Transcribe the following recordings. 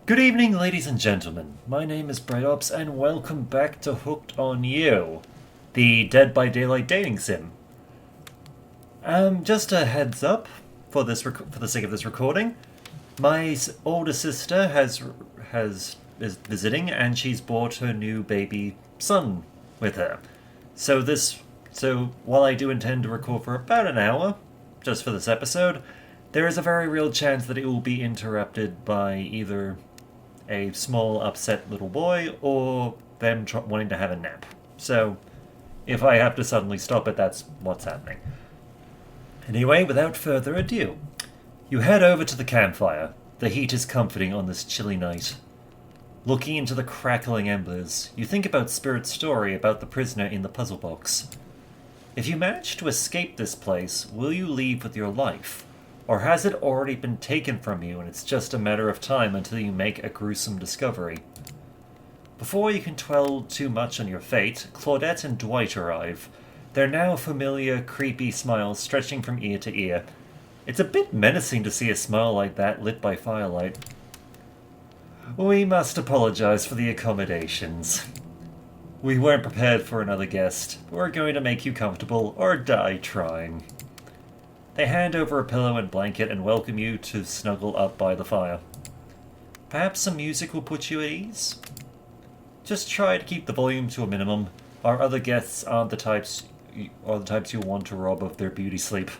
Good evening, ladies and gentlemen. My name is Brightops, and welcome back to Hooked on You, the Dead by Daylight dating sim. Just a heads up for for the sake of this recording. My older sister is visiting, and she's brought her new baby son with her. So while I do intend to record for about an hour, just for this episode, there is a very real chance that it will be interrupted by either a small upset little boy or them wanting to have a nap. So if I have to suddenly stop it, that's what's happening. Anyway, without further ado, you head over to the campfire. The heat is comforting on this chilly night. Looking into the crackling embers, you think about Spirit's story about the prisoner in the puzzle box. If you manage to escape this place, will you leave with your life? Or has it already been taken from you and it's just a matter of time until you make a gruesome discovery? Before you can dwell too much on your fate, Claudette and Dwight arrive. Their now familiar, creepy smiles stretching from ear to ear. It's a bit menacing to see a smile like that lit by firelight. We must apologize for the accommodations. We weren't prepared for another guest. We're going to make you comfortable or die trying. They hand over a pillow and blanket and welcome you to snuggle up by the fire. Perhaps some music will put you at ease? Just try to keep the volume to a minimum. Our other guests aren't the types you'll want to rob of their beauty sleep.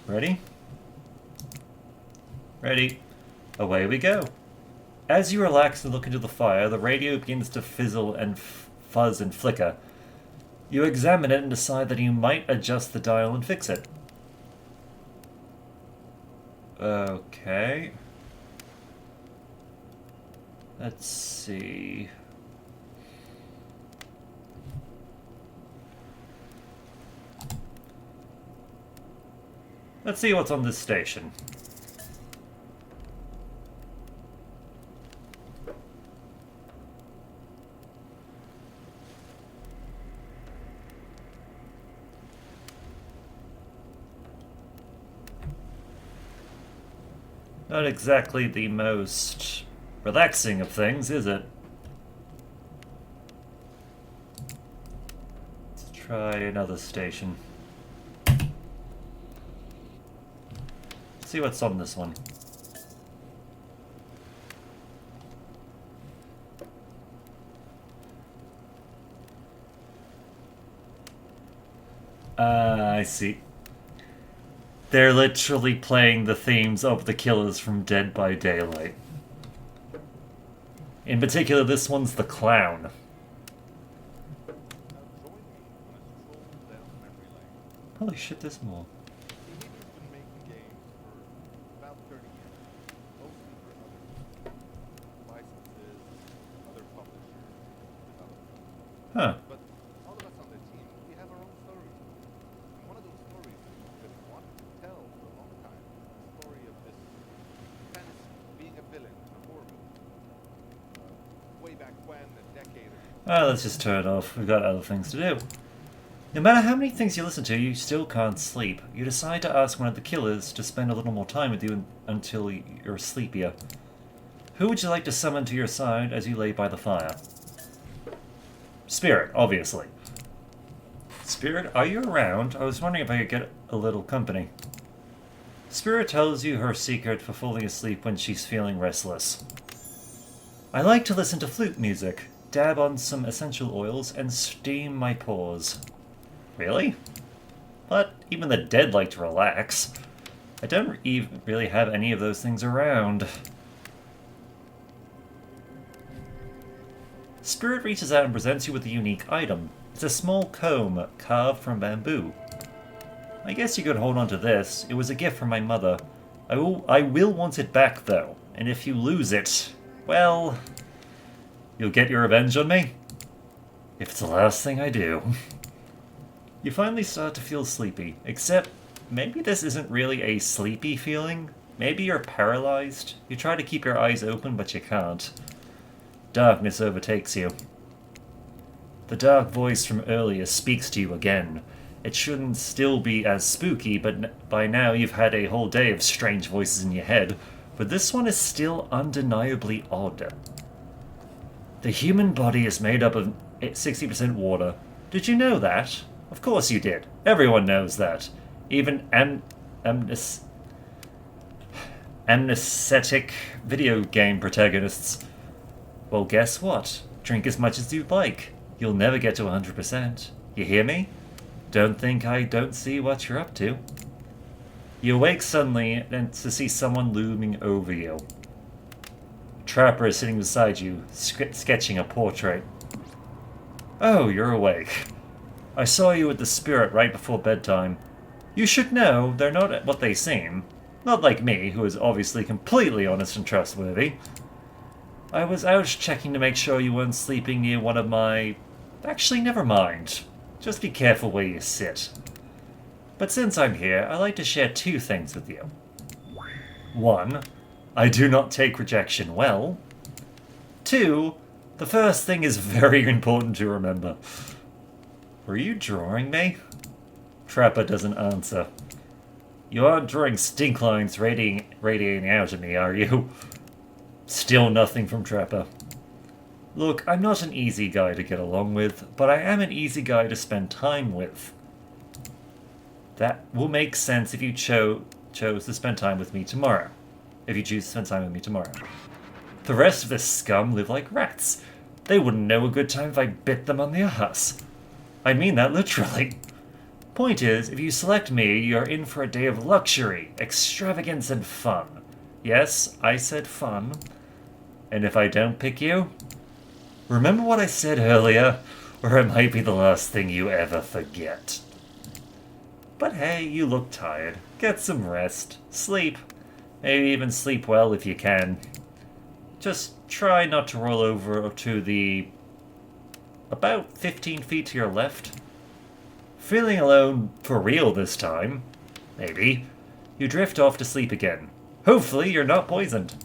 Ready? Ready. Away we go. As you relax and look into the fire, the radio begins to fizzle and fuzz and flicker. You examine it and decide that you might adjust the dial and fix it. Okay. Let's see. Let's see what's on this station. Not exactly the most relaxing of things, is it? Let's try another station. See what's on this one. I see. They're literally playing the themes of the killers from Dead by Daylight. In particular, this one's the clown. Holy shit, there's more. Huh. But all of us on the team, we have our own stories. And one of those stories we've been wanting to tell for a long time. The story of this fantasy being a villain in a horror movie. Way back when, a decade ago. Let's just turn it off. We've got other things to do. No matter how many things you listen to, you still can't sleep. You decide to ask one of the killers to spend a little more time with you until you're sleepier. Who would you like to summon to your side as you lay by the fire? Spirit, obviously. Spirit, are you around? I was wondering if I could get a little company. Spirit tells you her secret for falling asleep when she's feeling restless. I like to listen to flute music, dab on some essential oils, and steam my pores. Really? But even the dead like to relax. I don't even really have any of those things around. Spirit reaches out and presents you with a unique item. It's a small comb carved from bamboo. I guess you could hold on to this. It was a gift from my mother. I will want it back, though. And if you lose it, well, you'll get your revenge on me? If it's the last thing I do. You finally start to feel sleepy, except maybe this isn't really a sleepy feeling. Maybe you're paralyzed. You try to keep your eyes open, but you can't. Darkness overtakes you. The dark voice from earlier speaks to you again. It shouldn't still be as spooky, but by now you've had a whole day of strange voices in your head. but this one is still undeniably odd. The human body is made up of 60% water. Did you know that? Of course you did. Everyone knows that. Even amnestic video game protagonists. Well, guess what? Drink as much as you'd like. You'll never get to 100%. You hear me? Don't think I don't see what you're up to. You awake suddenly and to see someone looming over you. Trapper is sitting beside you, sketching a portrait. Oh, you're awake. I saw you with the spirit right before bedtime. You should know they're not what they seem. Not like me, who is obviously completely honest and trustworthy. I was out checking to make sure you weren't sleeping near one of my... Actually, never mind. Just be careful where you sit. But since I'm here, I'd like to share 2 things with you. 1, I do not take rejection well. 2, the first thing is very important to remember. Were you drawing me? Trapper doesn't answer. You aren't drawing stink lines radiating out at me, are you? Still nothing from Trapper. Look, I'm not an easy guy to get along with, but I am an easy guy to spend time with. That will make sense if you chose to spend time with me tomorrow. If you choose to spend time with me tomorrow. The rest of this scum live like rats. They wouldn't know a good time if I bit them on the ass. I mean that literally. Point is, if you select me, you're in for a day of luxury, extravagance, and fun. Yes, I said fun. And if I don't pick you, remember what I said earlier, or it might be the last thing you ever forget. But hey, you look tired. Get some rest. Sleep. Maybe even sleep well if you can. Just try not to roll over to the... about 15 feet to your left. Feeling alone for real this time. Maybe. You drift off to sleep again. Hopefully you're not poisoned.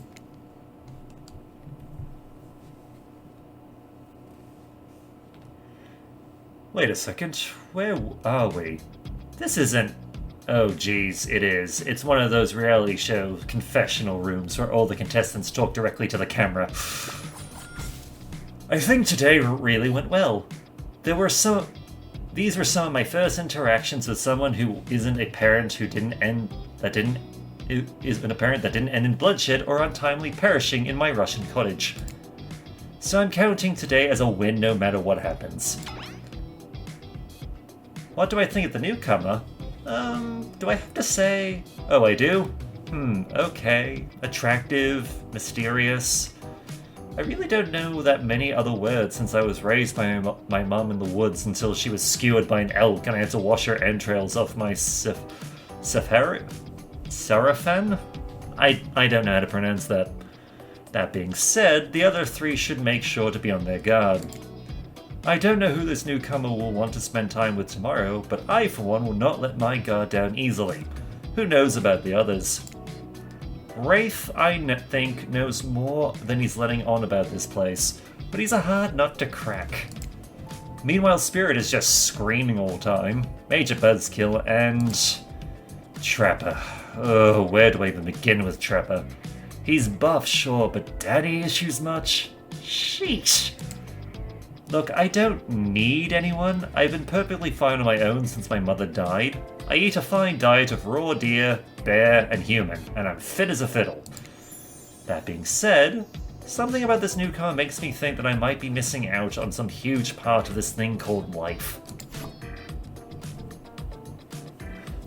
Wait a second. Where are we? This isn't... Oh, geez, it is. It's one of those reality show confessional rooms where all the contestants talk directly to the camera. I think today really went well. These were some of my first interactions with someone who isn't a parent who didn't end in bloodshed or untimely perishing in my Russian cottage. So I'm counting today as a win no matter what happens. What do I think of the newcomer? Do I have to say... Oh, I do? Okay. Attractive, mysterious. I really don't know that many other words since I was raised by my mom in the woods until she was skewered by an elk and I had to wash her entrails off my Seraphan? I don't know how to pronounce that. That being said, the other 3 should make sure to be on their guard. I don't know who this newcomer will want to spend time with tomorrow, but I, for one, will not let my guard down easily. Who knows about the others? Wraith, I think, knows more than he's letting on about this place, but he's a hard nut to crack. Meanwhile, Spirit is just screaming all the time. Major buzzkill, and... Trapper. Oh, where do I even begin with Trapper? He's buff, sure, but daddy issues much? Sheesh. Look, I don't need anyone. I've been perfectly fine on my own since my mother died. I eat a fine diet of raw deer, bear, and human, and I'm fit as a fiddle. That being said, something about this newcomer makes me think that I might be missing out on some huge part of this thing called life.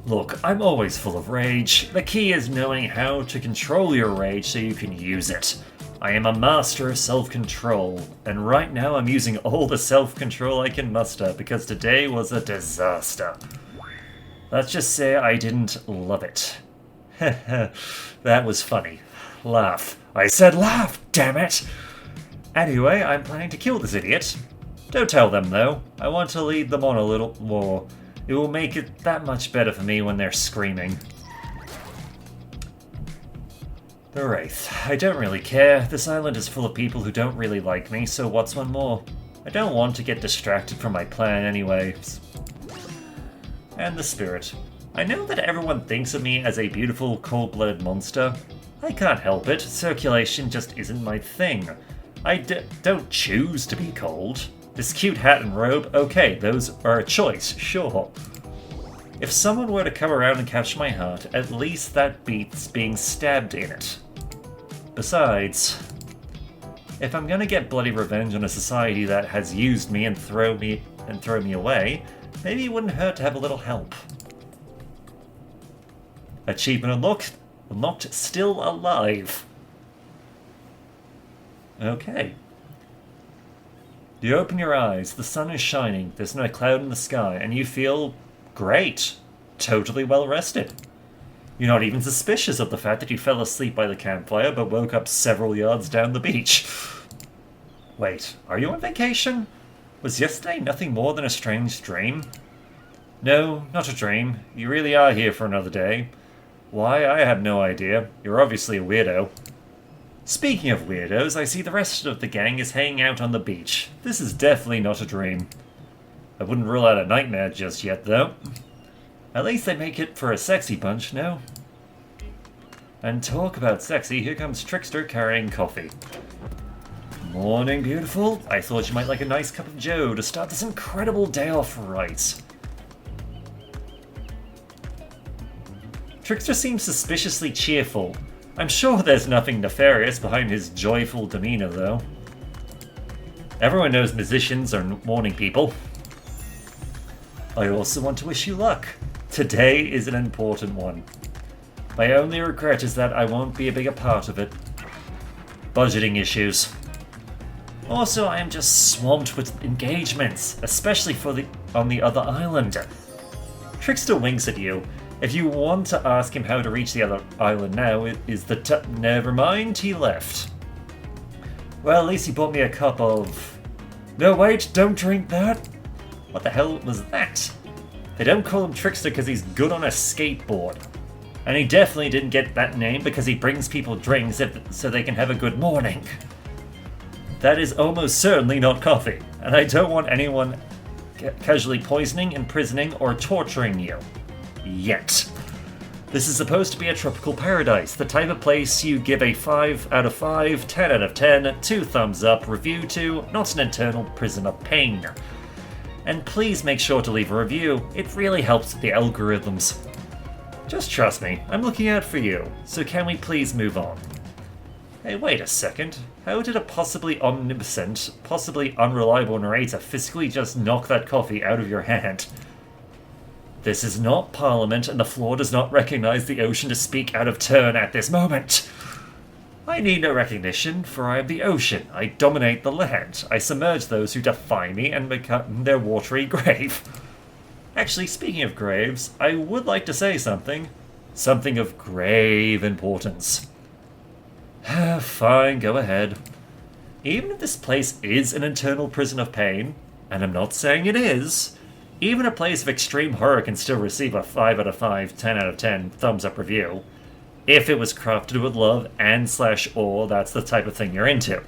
Look, I'm always full of rage. The key is knowing how to control your rage so you can use it. I am a master of self-control, and right now I'm using all the self-control I can muster because today was a disaster. Let's just say I didn't love it. That was funny. Laugh. I said laugh, damn it! Anyway, I'm planning to kill this idiot. Don't tell them though. I want to lead them on a little more. It will make it that much better for me when they're screaming. The Wraith. I don't really care. This island is full of people who don't really like me, so what's one more? I don't want to get distracted from my plan anyway. And the Spirit. I know that everyone thinks of me as a beautiful, cold-blooded monster. I can't help it. Circulation just isn't my thing. Don't choose to be cold. This cute hat and robe, okay, those are a choice, sure. If someone were to come around and capture my heart, at least that beats being stabbed in it. Besides, if I'm gonna get bloody revenge on a society that has used me and throw me away, maybe it wouldn't hurt to have a little help. Achievement unlocked, still alive. Okay. You open your eyes, the sun is shining, there's not a cloud in the sky, and you feel great. Totally well rested. You're not even suspicious of the fact that you fell asleep by the campfire but woke up several yards down the beach. Wait, are you on vacation? Was yesterday nothing more than a strange dream? No, not a dream. You really are here for another day. Why, I have no idea. You're obviously a weirdo. Speaking of weirdos, I see the rest of the gang is hanging out on the beach. This is definitely not a dream. I wouldn't rule out a nightmare just yet, though. At least they make it for a sexy bunch, no? And talk about sexy, here comes Trickster carrying coffee. Morning, beautiful. I thought you might like a nice cup of joe to start this incredible day off right. Trickster seems suspiciously cheerful. I'm sure there's nothing nefarious behind his joyful demeanor, though. Everyone knows musicians are morning people. I also want to wish you luck. Today is an important one. My only regret is that I won't be a bigger part of it. Budgeting issues. Also, I am just swamped with engagements, especially on the other island. Trickster winks at you. If you want to ask him how to reach the other island now, it is never mind, he left. Well, at least he bought me a cup of... No, wait, don't drink that! What the hell was that? They don't call him Trickster because he's good on a skateboard. And he definitely didn't get that name because he brings people drinks so they can have a good morning. That is almost certainly not coffee, and I don't want anyone casually poisoning, imprisoning, or torturing you. Yet. This is supposed to be a tropical paradise, the type of place you give a 5 out of 5, 10 out of 10, 2 thumbs up review to, not an eternal prison of pain. And please make sure to leave a review, it really helps with the algorithms. Just trust me, I'm looking out for you, so can we please move on? Hey, wait a second. How did a possibly omnipotent, possibly unreliable narrator physically just knock that coffee out of your hand? This is not Parliament, and the floor does not recognize the ocean to speak out of turn at this moment. I need no recognition, for I am the ocean. I dominate the land. I submerge those who defy me and become their watery grave. Actually, speaking of graves, I would like to say something. Something of grave importance. Fine, go ahead. Even if this place is an internal prison of pain, and I'm not saying it is, even a place of extreme horror can still receive a 5 out of 5, 10 out of 10 thumbs up review. If it was crafted with love and /awe, that's the type of thing you're into.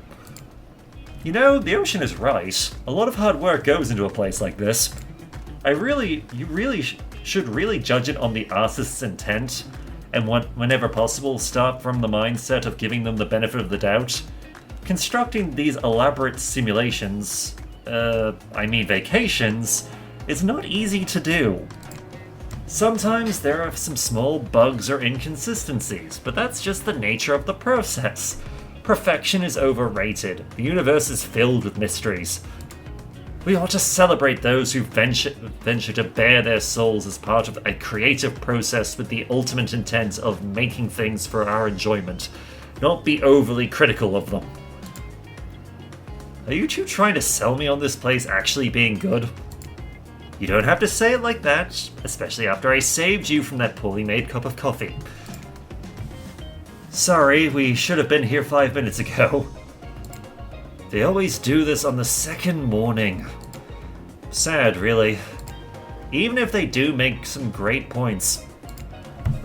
You know, the ocean is right. A lot of hard work goes into a place like this. You really should really judge it on the artist's intent, and whenever possible, start from the mindset of giving them the benefit of the doubt. Constructing these elaborate simulations, vacations, is not easy to do. Sometimes there are some small bugs or inconsistencies, but that's just the nature of the process. Perfection is overrated. The universe is filled with mysteries. We ought to celebrate those who venture to bare their souls as part of a creative process with the ultimate intent of making things for our enjoyment, not be overly critical of them. Are you two trying to sell me on this place actually being good? You don't have to say it like that, especially after I saved you from that poorly made cup of coffee. Sorry, we should have been here 5 minutes ago. They always do this on the second morning. Sad, really. Even if they do make some great points.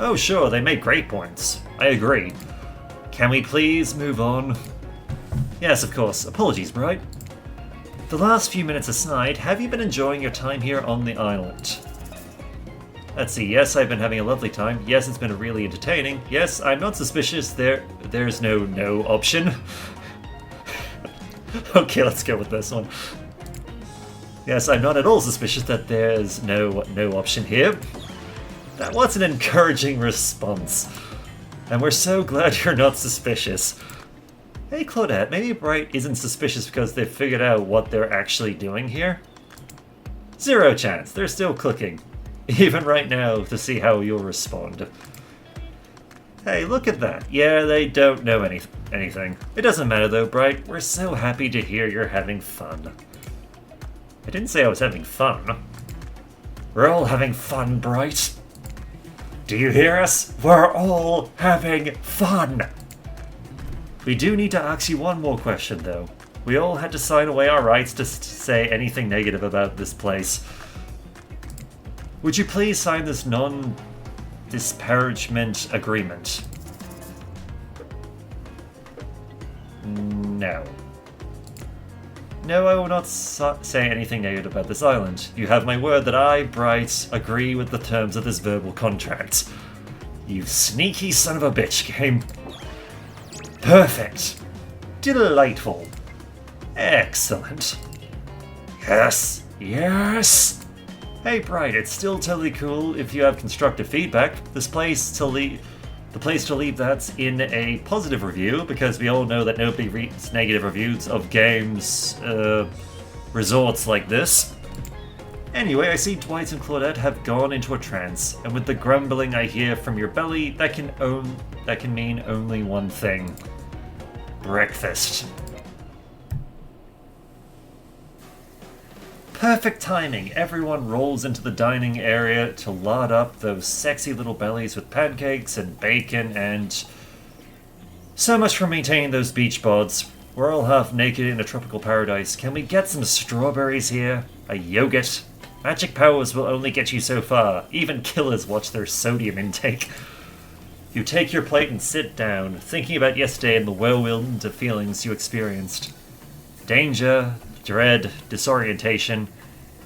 Oh sure, they make great points. I agree. Can we please move on? Yes, of course. Apologies, Bright. The last few minutes aside, have you been enjoying your time here on the island? Let's see, yes, I've been having a lovely time. Yes, it's been really entertaining. Yes, I'm not suspicious. There's no option. Okay, let's go with this one. Yes, I'm not at all suspicious that there's no option here. That was an encouraging response. And we're so glad you're not suspicious. Hey Claudette, maybe Bright isn't suspicious because they've figured out what they're actually doing here? Zero chance, they're still clicking. Even right now, to see how you'll respond. Hey, look at that. Yeah, they don't know anything. It doesn't matter though, Bright. We're so happy to hear you're having fun. I didn't say I was having fun. We're all having fun, Bright. Do you hear us? We're all having fun! We do need to ask you one more question, though. We all had to sign away our rights to say anything negative about this place. Would you please sign this non-disparagement agreement? No. No, I will not say anything negative about this island. You have my word that I, Bright, agree with the terms of this verbal contract. You sneaky son of a bitch game. Perfect. Delightful. Excellent. Yes. Yes. Hey, Bright, it's still totally cool if you have constructive feedback. The place to leave that's in a positive review, because we all know that nobody reads negative reviews of games, resorts like this. Anyway, I see Dwight and Claudette have gone into a trance, and with the grumbling I hear from your belly, that can mean only one thing. Breakfast. Perfect timing. Everyone rolls into the dining area to lard up those sexy little bellies with pancakes and bacon and... So much for maintaining those beach bods. We're all half naked in a tropical paradise. Can we get some strawberries here? A yogurt? Magic powers will only get you so far. Even killers watch their sodium intake. You take your plate and sit down, thinking about yesterday and the whirlwind of feelings you experienced. Danger, dread, disorientation.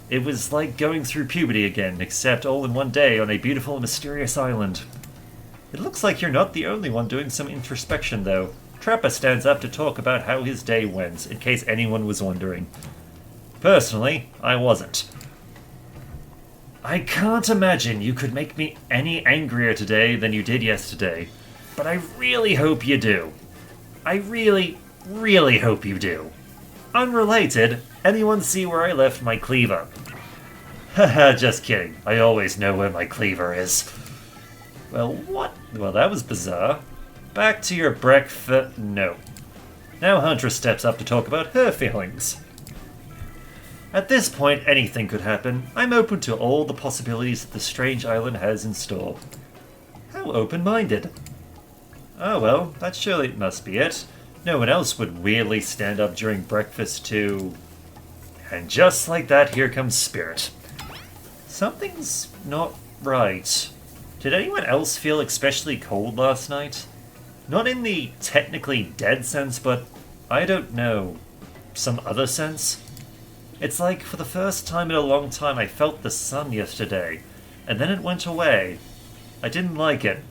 It was like going through puberty again, except all in one day on a beautiful and mysterious island. It looks like you're not the only one doing some introspection, though. Trapper stands up to talk about how his day went, in case anyone was wondering. Personally, I wasn't. I can't imagine you could make me any angrier today than you did yesterday, but I really hope you do. I really, really hope you do. Unrelated, anyone see where I left my cleaver? Haha, just kidding. I always know where my cleaver is. Well, what? Well, that was bizarre. Back to your breakfast... No. Now Huntress steps up to talk about her feelings. At this point, anything could happen. I'm open to all the possibilities that the strange island has in store. How open-minded. Oh well, that surely must be it. No one else would weirdly stand up during breakfast to... And just like that, here comes Spirit. Something's not right. Did anyone else feel especially cold last night? Not in the technically dead sense, but I don't know, some other sense? It's like for the first time in a long time I felt the sun yesterday, and then it went away. I didn't like it.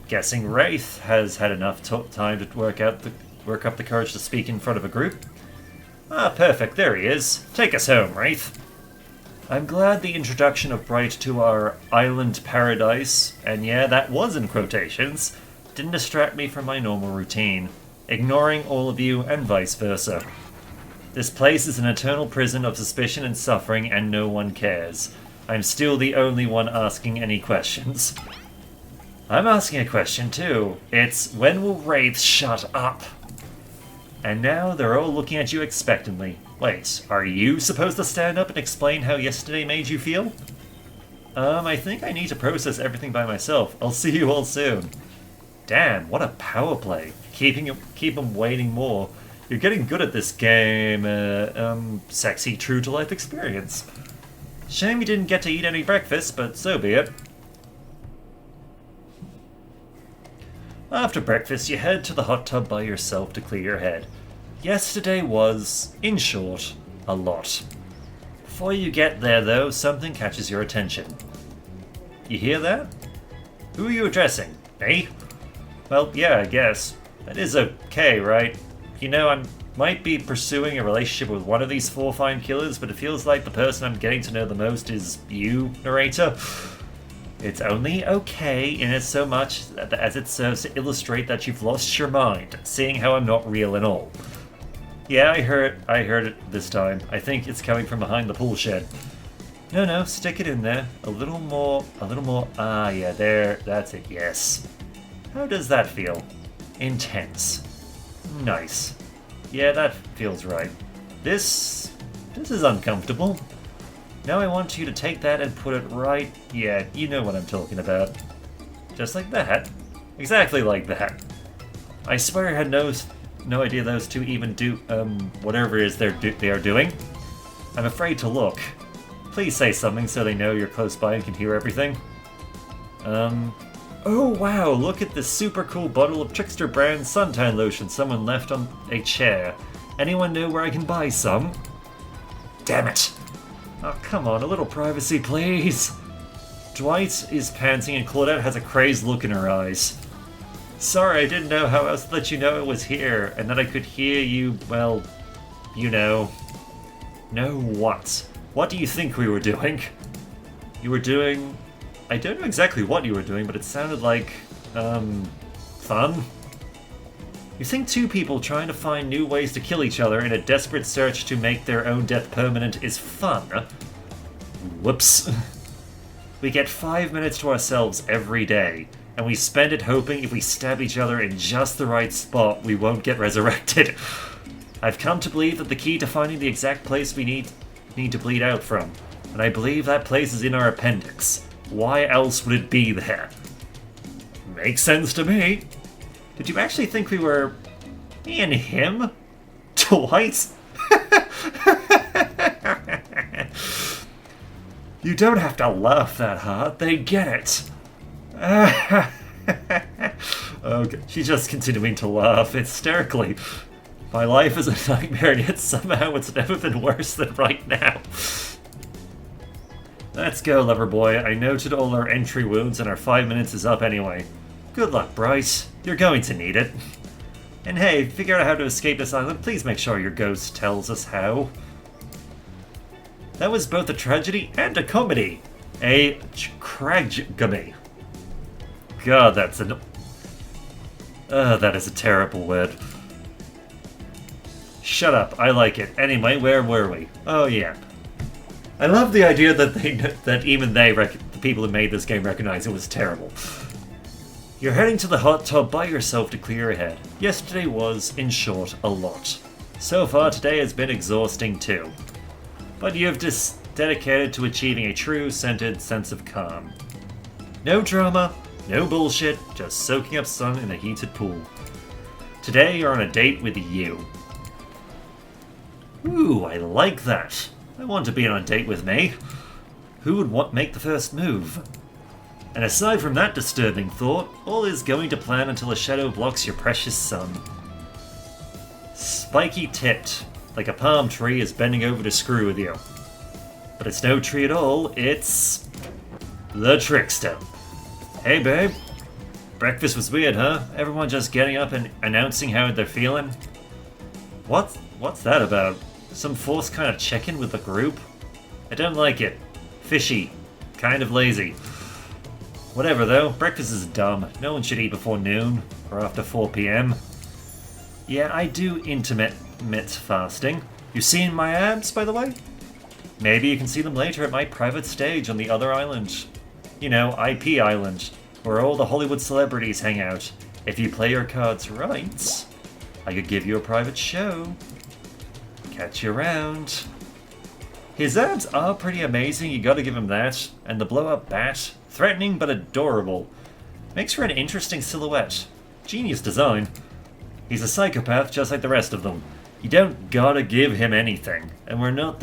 Guessing Wraith has had enough time to work up the courage to speak in front of a group. Ah, perfect, there he is. Take us home, Wraith. I'm glad the introduction of Bright to our island paradise, and yeah, that was in quotations, didn't distract me from my normal routine, ignoring all of you and vice versa. This place is an eternal prison of suspicion and suffering, and no one cares. I'm still the only one asking any questions. I'm asking a question too. It's, when will Wraith shut up? And now they're all looking at you expectantly. Wait, are you supposed to stand up and explain how yesterday made you feel? I think I need to process everything by myself. I'll see you all soon. Damn, what a power play. Keep 'em waiting more. You're getting good at this game, sexy true-to-life experience. Shame you didn't get to eat any breakfast, but so be it. After breakfast, you head to the hot tub by yourself to clear your head. Yesterday was, in short, a lot. Before you get there, though, something catches your attention. You hear that? Who are you addressing? Me? Well, yeah, I guess. That is okay, right? You know, I might be pursuing a relationship with one of these 4 fine killers, but it feels like the person I'm getting to know the most is you, narrator. It's only okay in it so much as it serves to illustrate that you've lost your mind, seeing how I'm not real at all. Yeah, I heard it this time. I think it's coming from behind the pool shed. No, stick it in there. A little more. Ah, yeah, there, that's it, yes. How does that feel? Intense. Nice. Yeah, that feels right. This is uncomfortable. Now I want you to take that and put it right... Yeah, you know what I'm talking about. Just like that. Exactly like that. I swear I had no idea those two even do, whatever it is they are doing. I'm afraid to look. Please say something so they know you're close by and can hear everything. Oh wow, look at this super cool bottle of Trickster brand suntan lotion someone left on a chair. Anyone know where I can buy some? Damn it! Oh, come on, a little privacy, please. Dwight is panting and Claudette has a crazed look in her eyes. Sorry, I didn't know how else to let you know it was here, and that I could hear you, well, you know. Know what? What do you think we were doing? You were doing... I don't know exactly what you were doing, but it sounded like, fun? You think 2 people trying to find new ways to kill each other in a desperate search to make their own death permanent is fun? Whoops. We get 5 minutes to ourselves every day, and we spend it hoping if we stab each other in just the right spot, we won't get resurrected. I've come to believe that the key to finding the exact place we need to bleed out from, and I believe that place is in our appendix. Why else would it be there? Makes sense to me. Did you actually think we were... me and him? Dwight? You don't have to laugh that hard, they get it. Okay, she's just continuing to laugh hysterically. My life is a nightmare, and yet somehow it's never been worse than right now. Let's go, lover boy. I noted all our entry wounds, and our 5 minutes is up anyway. Good luck, Bryce. You're going to need it. And hey, figure out how to escape this island. Please make sure your ghost tells us how. That was both a tragedy and a comedy. A cragamy. God, that's an... that is a terrible word. Shut up, I like it. Anyway, where were we? Oh yeah. I love the idea that even the people who made this game, recognize it was terrible. You're heading to the hot tub by yourself to clear your head. Yesterday was, in short, a lot. So far, today has been exhausting too. But you've dedicated to achieving a true, centered sense of calm. No drama, no bullshit, just soaking up sun in a heated pool. Today, you're on a date with you. Ooh, I like that. I want to be on a date with me. Who would make the first move? And aside from that disturbing thought, all is going to plan until a shadow blocks your precious sun. Spiky tipped, like a palm tree is bending over to screw with you. But it's no tree at all, it's... the Trickster. Hey babe. Breakfast was weird, huh? Everyone just getting up and announcing how they're feeling? What's that about? Some forced kind of check-in with the group? I don't like it. Fishy. Kind of lazy. Whatever though, breakfast is dumb. No one should eat before noon, or after 4 PM. Yeah, I do intermittent fasting. You seen my abs, by the way? Maybe you can see them later at my private stage on the other island. You know, IP Island, where all the Hollywood celebrities hang out. If you play your cards right, I could give you a private show. Catch you around. His abs are pretty amazing, you gotta give him that. And the blow-up bat, threatening but adorable. Makes for an interesting silhouette. Genius design. He's a psychopath just like the rest of them. You don't gotta give him anything, and we're not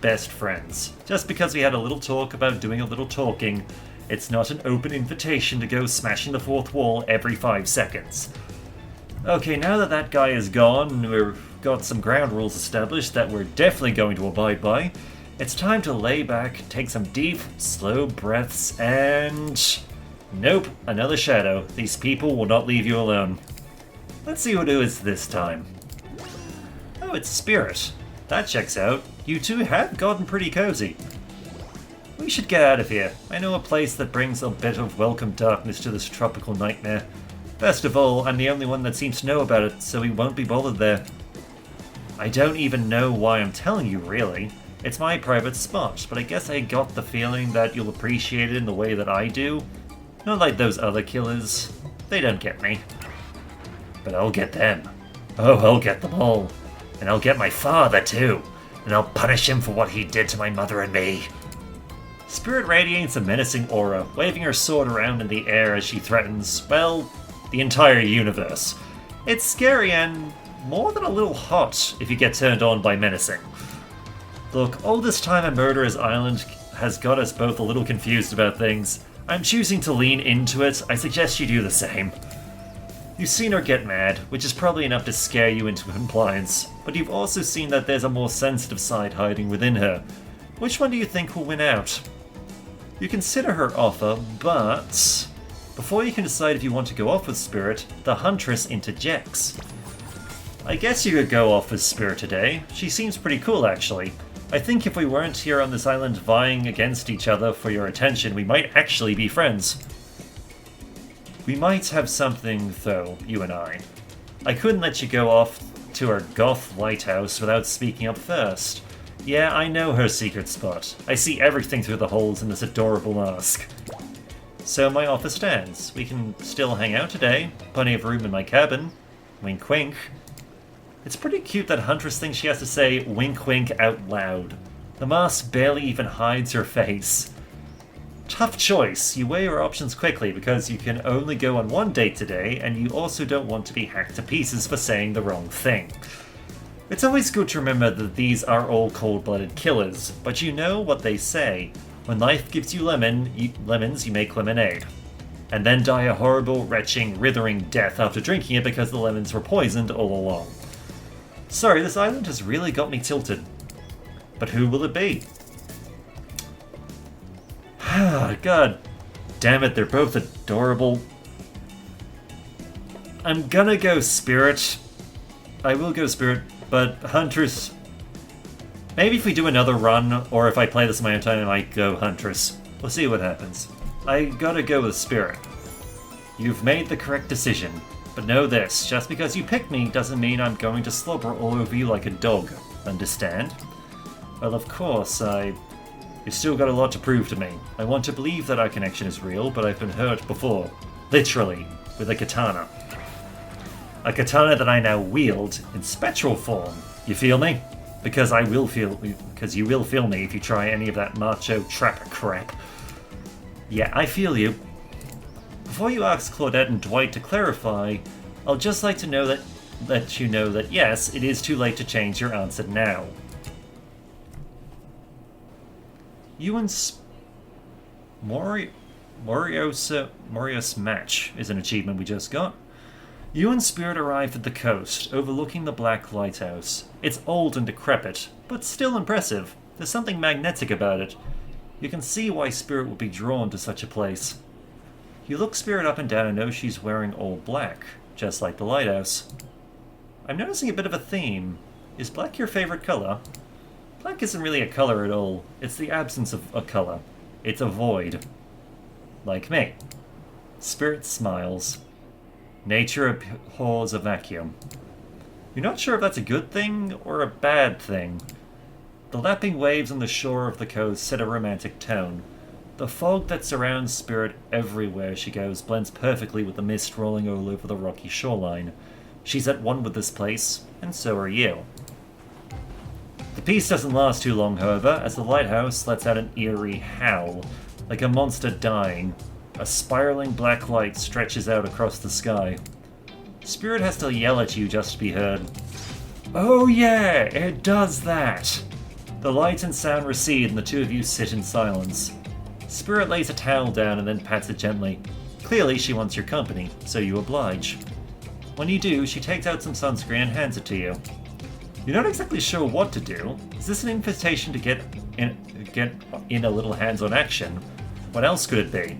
best friends. Just because we had a little talk about doing a little talking, it's not an open invitation to go smashing the fourth wall every 5 seconds. Okay, now that guy is gone, we've got some ground rules established that we're definitely going to abide by. It's time to lay back, take some deep, slow breaths, and... Nope, another shadow. These people will not leave you alone. Let's see who it is this time. Oh, it's Spirit. That checks out. You two have gotten pretty cozy. We should get out of here. I know a place that brings a bit of welcome darkness to this tropical nightmare. Best of all, I'm the only one that seems to know about it, so we won't be bothered there. I don't even know why I'm telling you, really. It's my private spot, but I guess I got the feeling that you'll appreciate it in the way that I do. Not like those other killers. They don't get me. But I'll get them. Oh, I'll get them all. And I'll get my father, too. And I'll punish him for what he did to my mother and me. Spirit radiates a menacing aura, waving her sword around in the air as she threatens, well, the entire universe. It's scary and more than a little hot if you get turned on by menacing. Look, all this time on Murderer's Island has got us both a little confused about things. I'm choosing to lean into it. I suggest you do the same. You've seen her get mad, which is probably enough to scare you into compliance, but you've also seen that there's a more sensitive side hiding within her. Which one do you think will win out? You consider her offer, but... before you can decide if you want to go off with Spirit, the Huntress interjects. I guess you could go off with Spirit today. She seems pretty cool, actually. I think if we weren't here on this island vying against each other for your attention, we might actually be friends. We might have something, though, you and I. I couldn't let you go off to our goth lighthouse without speaking up first. Yeah, I know her secret spot. I see everything through the holes in this adorable mask. So my offer stands. We can still hang out today. Plenty of room in my cabin. Wink wink. It's pretty cute that Huntress thinks she has to say wink wink out loud. The mask barely even hides her face. Tough choice. You weigh your options quickly because you can only go on one date today, and you also don't want to be hacked to pieces for saying the wrong thing. It's always good to remember that these are all cold-blooded killers, but you know what they say. When life gives you lemons, you make lemonade. And then die a horrible, retching, withering death after drinking it because the lemons were poisoned all along. Sorry, this island has really got me tilted. But who will it be? God damn it, they're both adorable. I'm gonna go Spirit. I will go Spirit, but Huntress... maybe if we do another run, or if I play this on my own time, I might go Huntress. We'll see what happens. I gotta go with Spirit. You've made the correct decision. But know this, just because you picked me doesn't mean I'm going to slobber all over you like a dog. Understand? Well, of course, you've still got a lot to prove to me. I want to believe that our connection is real, but I've been hurt before. Literally, with a katana. A katana that I now wield in spectral form. You feel me? Because you will feel me if you try any of that macho trapper crap. Yeah, I feel you. Before you ask Claudette and Dwight to clarify, I'll just like to let you know that yes, it is too late to change your answer now. You and Morios match is an achievement we just got. You and Spirit arrived at the coast, overlooking the Black Lighthouse. It's old and decrepit, but still impressive. There's something magnetic about it. You can see why Spirit would be drawn to such a place. You look Spirit up and down and know she's wearing all black, just like the lighthouse. I'm noticing a bit of a theme. Is black your favorite color? Black isn't really a color at all. It's the absence of a color. It's a void. Like me. Spirit smiles. Nature abhors a vacuum. You're not sure if that's a good thing or a bad thing. The lapping waves on the shore of the coast set a romantic tone. The fog that surrounds Spirit everywhere she goes blends perfectly with the mist rolling all over the rocky shoreline. She's at one with this place, and so are you. The peace doesn't last too long, however, as the lighthouse lets out an eerie howl, like a monster dying. A spiraling black light stretches out across the sky. Spirit has to yell at you just to be heard. Oh yeah, it does that! The light and sound recede and the two of you sit in silence. Spirit lays a towel down and then pats it gently. Clearly she wants your company, so you oblige. When you do, she takes out some sunscreen and hands it to you. You're not exactly sure what to do. Is this an invitation to get in a little hands-on action. What else could it be?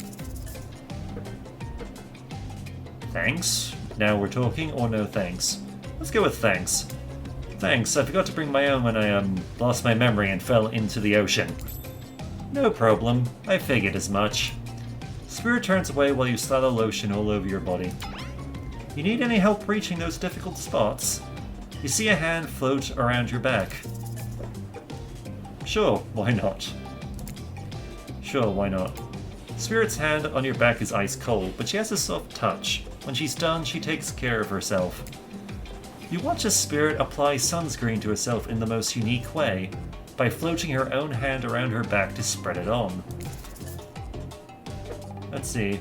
Thanks? Now we're talking, or no thanks? Let's go with thanks. Thanks, I forgot to bring my own when I lost my memory and fell into the ocean. No problem, I figured as much. Spirit turns away while you slather lotion all over your body. You need any help reaching those difficult spots? You see a hand float around your back. Sure, why not? Sure, why not? Spirit's hand on your back is ice cold, but she has a soft touch. When she's done, she takes care of herself. You watch as Spirit apply sunscreen to herself in the most unique way, by floating her own hand around her back to spread it on. Let's see.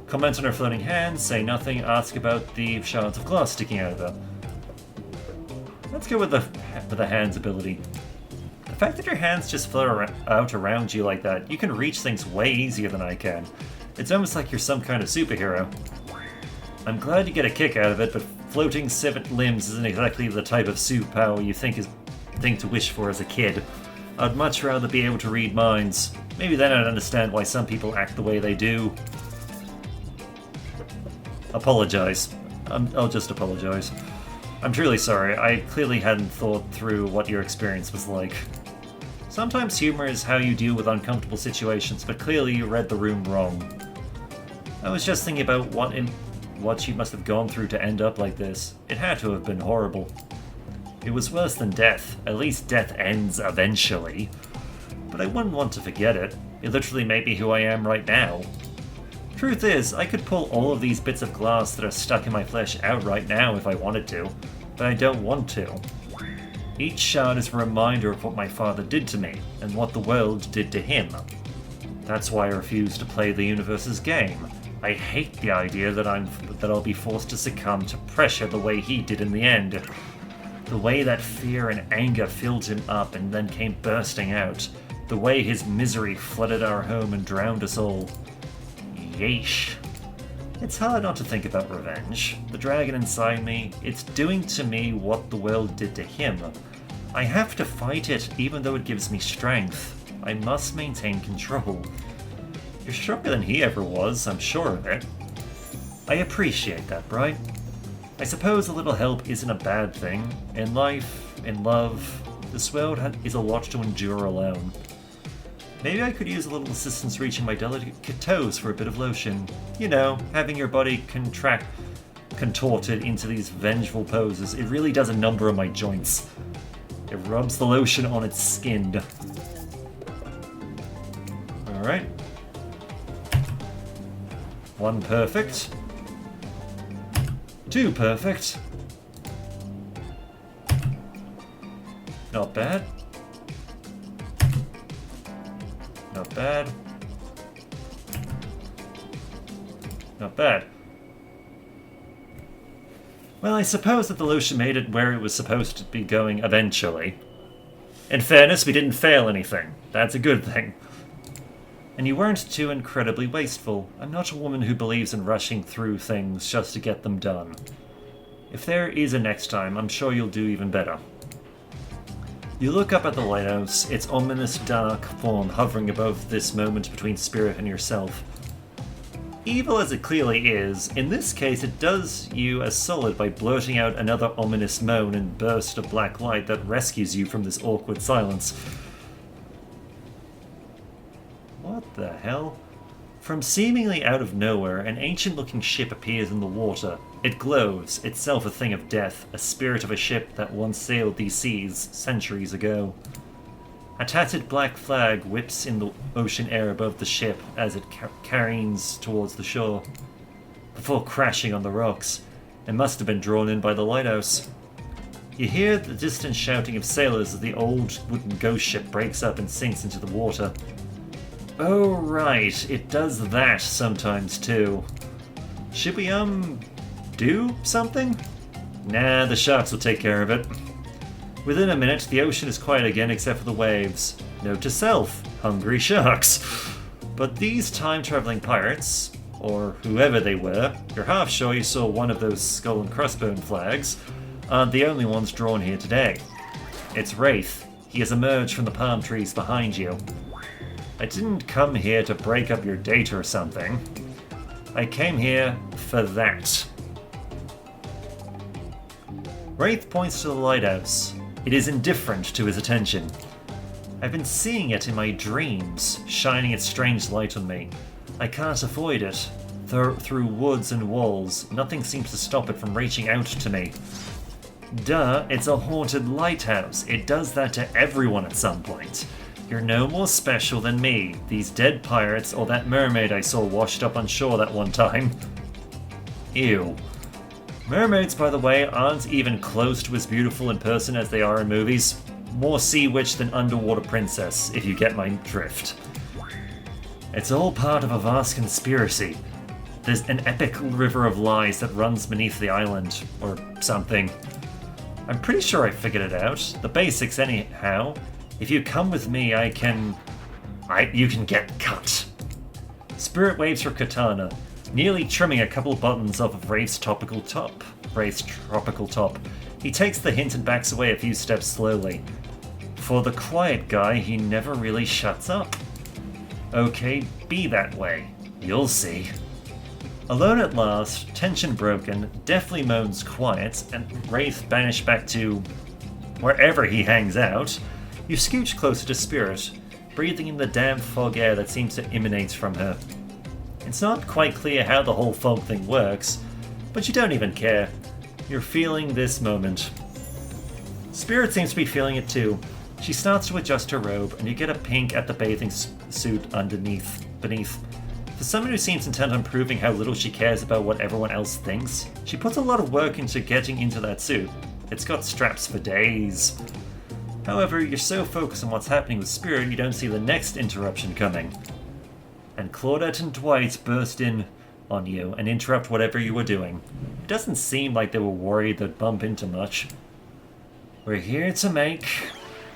Comment on her floating hand, say nothing, ask about the shards of glass sticking out of her. Let's go with the hand's ability. The fact that your hands just float out around you like that, you can reach things way easier than I can. It's almost like you're some kind of superhero. I'm glad you get a kick out of it, but floating severed limbs isn't exactly the type of superpower you think to wish for as a kid. I'd much rather be able to read minds. Maybe then I'd understand why some people act the way they do. Apologize. I'll just apologize. I'm truly sorry. I clearly hadn't thought through what your experience was like. Sometimes humor is how you deal with uncomfortable situations, but clearly you read the room wrong. I was just thinking about what she must have gone through to end up like this. It had to have been horrible. It was worse than death. At least death ends eventually. But I wouldn't want to forget it. It literally made me who I am right now. Truth is, I could pull all of these bits of glass that are stuck in my flesh out right now if I wanted to, but I don't want to. Each shard is a reminder of what my father did to me, and what the world did to him. That's why I refuse to play the universe's game. I hate the idea that I'll be forced to succumb to pressure the way he did in the end. The way that fear and anger filled him up and then came bursting out. The way his misery flooded our home and drowned us all. Yeesh. It's hard not to think about revenge. The dragon inside me, it's doing to me what the world did to him. I have to fight it even though it gives me strength. I must maintain control. You're stronger than he ever was, I'm sure of it. I appreciate that, Bright. I suppose a little help isn't a bad thing. In life, in love, this world is a lot to endure alone. Maybe I could use a little assistance reaching my delicate toes for a bit of lotion. You know, having your body contorted into these vengeful poses, it really does a number on my joints. It rubs the lotion on its skin. Alright. 1 perfect. 2 perfect. Not bad. Not bad. Not bad. Well, I suppose that the lotion made it where it was supposed to be going eventually. In fairness, we didn't fail anything. That's a good thing. And you weren't too incredibly wasteful. I'm not a woman who believes in rushing through things just to get them done. If there is a next time, I'm sure you'll do even better. You look up at the lighthouse, its ominous dark form hovering above this moment between Spirit and yourself. Evil as it clearly is, in this case it does you a solid by blurting out another ominous moan and burst of black light that rescues you from this awkward silence. What the hell? From seemingly out of nowhere, an ancient-looking ship appears in the water. It glows, itself a thing of death, a spirit of a ship that once sailed these seas centuries ago. A tattered black flag whips in the ocean air above the ship as it careens towards the shore, before crashing on the rocks. It must have been drawn in by the lighthouse. You hear the distant shouting of sailors as the old wooden ghost ship breaks up and sinks into the water. Oh right, it does that sometimes too. Should we, do something? Nah, the sharks will take care of it. Within a minute, the ocean is quiet again except for the waves. Note to self, hungry sharks. But these time-traveling pirates, or whoever they were, you're half sure you saw one of those skull and crossbone flags, aren't the only ones drawn here today. It's Wraith. He has emerged from the palm trees behind you. I didn't come here to break up your date or something. I came here for that. Wraith points to the lighthouse. It is indifferent to his attention. I've been seeing it in my dreams, shining its strange light on me. I can't avoid it. Through woods and walls, nothing seems to stop it from reaching out to me. Duh, it's a haunted lighthouse. It does that to everyone at some point. You're no more special than me, these dead pirates, or that mermaid I saw washed up on shore that one time. Ew. Mermaids, by the way, aren't even close to as beautiful in person as they are in movies. More sea witch than underwater princess, if you get my drift. It's all part of a vast conspiracy. There's an epic river of lies that runs beneath the island, or something. I'm pretty sure I figured it out. The basics anyhow. If you come with me, you can get cut. Spirit waves her katana, nearly trimming a couple buttons off of Wraith's tropical top. He takes the hint and backs away a few steps slowly. For the quiet guy, he never really shuts up. Okay, be that way. You'll see. Alone at last, tension broken, deftly moans quiet, and Wraith banished back to wherever he hangs out, you scooch closer to Spirit, breathing in the damp fog air that seems to emanate from her. It's not quite clear how the whole fog thing works, but you don't even care. You're feeling this moment. Spirit seems to be feeling it too. She starts to adjust her robe, and you get a pink at the bathing suit beneath. For someone who seems intent on proving how little she cares about what everyone else thinks, she puts a lot of work into getting into that suit. It's got straps for days. However, you're so focused on what's happening with Spirit, you don't see the next interruption coming. And Claudette and Dwight burst in on you and interrupt whatever you were doing. It doesn't seem like they were worried they'd bump into much. We're here to make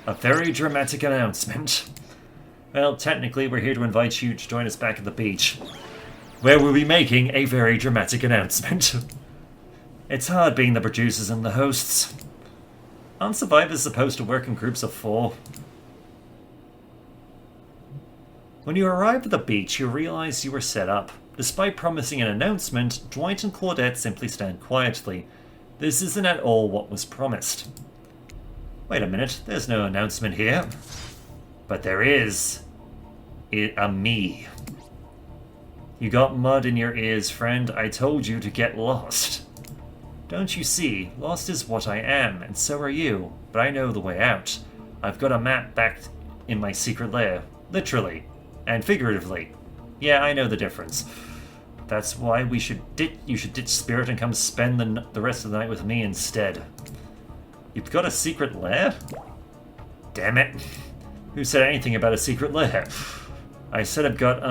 a very dramatic announcement. Well, technically, we're here to invite you to join us back at the beach, where we'll be making a very dramatic announcement. It's hard being the producers and the hosts. Aren't survivors supposed to work in groups of 4? When you arrive at the beach, you realize you were set up. Despite promising an announcement, Dwight and Claudette simply stand quietly. This isn't at all what was promised. Wait a minute, there's no announcement here. But there is a me. You got mud in your ears, friend. I told you to get lost. Don't you see? Lost is what I am, and so are you. But I know the way out. I've got a map back in my secret lair. Literally. And figuratively. Yeah, I know the difference. That's why you should ditch Spirit and come spend the rest of the night with me instead. You've got a secret lair? Damn it. Who said anything about a secret lair? I said I've got,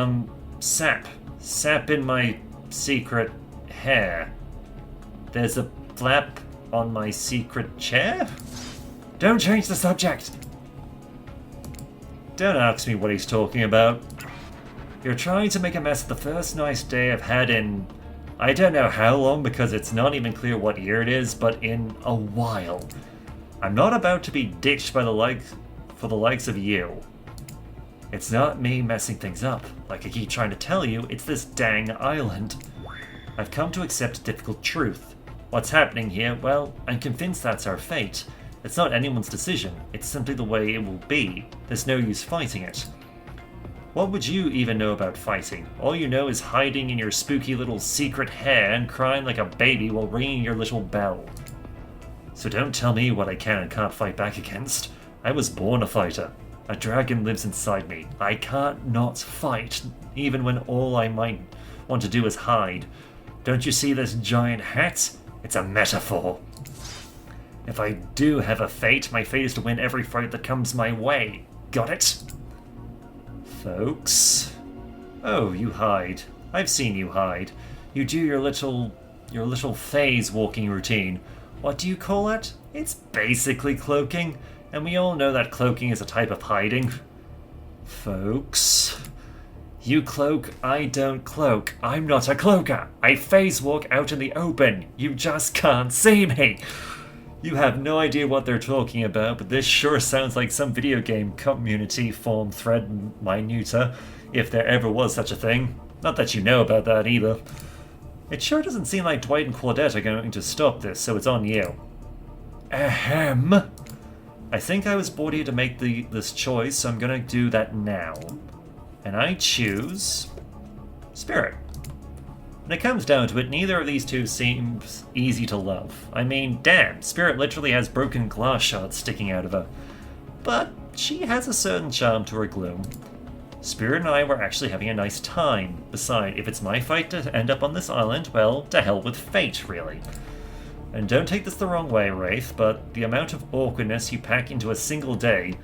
sap. Sap in my secret hair. There's a flap on my secret chair? Don't change the subject! Don't ask me what he's talking about. You're trying to make a mess of the first nice day I've had in... I don't know how long, because it's not even clear what year it is, but in a while. I'm not about to be ditched by for the likes of you. It's not me messing things up. Like I keep trying to tell you, it's this dang island. I've come to accept a difficult truth. What's happening here, well, I'm convinced that's our fate. It's not anyone's decision, it's simply the way it will be. There's no use fighting it. What would you even know about fighting? All you know is hiding in your spooky little secret hair and crying like a baby while ringing your little bell. So don't tell me what I can and can't fight back against. I was born a fighter. A dragon lives inside me. I can't not fight, even when all I might want to do is hide. Don't you see this giant hat? It's a metaphor. If I do have a fate, my fate is to win every fight that comes my way. Got it? Folks? Oh, you hide. I've seen you hide. You do your little phase walking routine. What do you call it? It's basically cloaking, and we all know that cloaking is a type of hiding. Folks? You cloak, I don't cloak. I'm not a cloaker. I phase walk out in the open. You just can't see me. You have no idea what they're talking about, but this sure sounds like some video game community forum thread minuta, if there ever was such a thing. Not that you know about that either. It sure doesn't seem like Dwight and Claudette are going to stop this, so it's on you. Ahem. I think I was brought here to make this choice, so I'm gonna do that now. And I choose... Spirit. When it comes down to it, neither of these two seems easy to love. I mean, damn, Spirit literally has broken glass shards sticking out of her. But she has a certain charm to her gloom. Spirit and I were actually having a nice time. Besides, if it's my fight to end up on this island, well, to hell with fate, really. And don't take this the wrong way, Wraith, but the amount of awkwardness you pack into a single day,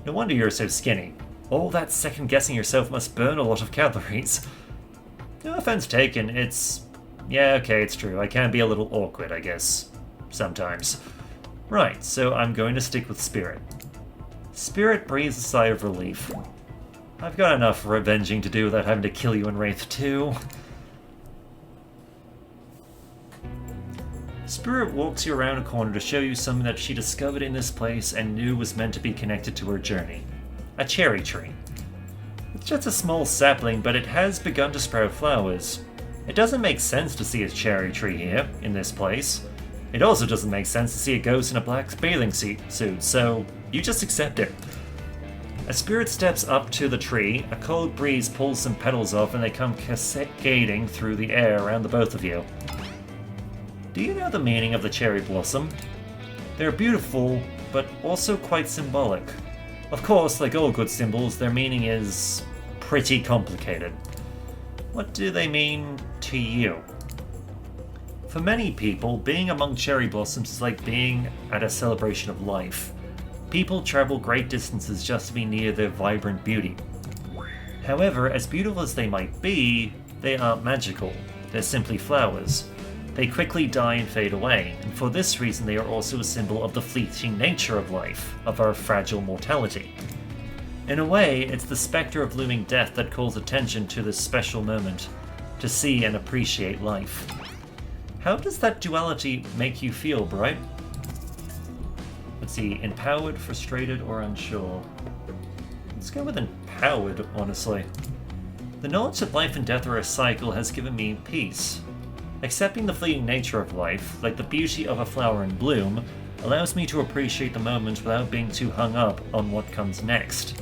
no wonder you're so skinny. All that second-guessing yourself must burn a lot of calories. No offense taken, yeah, okay, it's true. I can be a little awkward, I guess. Sometimes. Right, so I'm going to stick with Spirit. Spirit breathes a sigh of relief. I've got enough revenging to do without having to kill you in Wraith 2. Spirit walks you around a corner to show you something that she discovered in this place and knew was meant to be connected to her journey. A cherry tree. It's just a small sapling, but it has begun to sprout flowers. It doesn't make sense to see a cherry tree here, in this place. It also doesn't make sense to see a ghost in a black bathing suit, so you just accept it. As Spirit steps up to the tree, a cold breeze pulls some petals off and they come cascading through the air around the both of you. Do you know the meaning of the cherry blossom? They're beautiful, but also quite symbolic. Of course, like all good symbols, their meaning is pretty complicated. What do they mean to you? For many people, being among cherry blossoms is like being at a celebration of life. People travel great distances just to be near their vibrant beauty. However, as beautiful as they might be, they aren't magical. They're simply flowers. They quickly die and fade away, and for this reason they are also a symbol of the fleeting nature of life, of our fragile mortality. In a way, it's the spectre of looming death that calls attention to this special moment, to see and appreciate life. How does that duality make you feel, Bright? Let's see, empowered, frustrated, or unsure? Let's go with empowered, honestly. The knowledge that life and death are a cycle has given me peace. Accepting the fleeting nature of life, like the beauty of a flower in bloom, allows me to appreciate the moment without being too hung up on what comes next.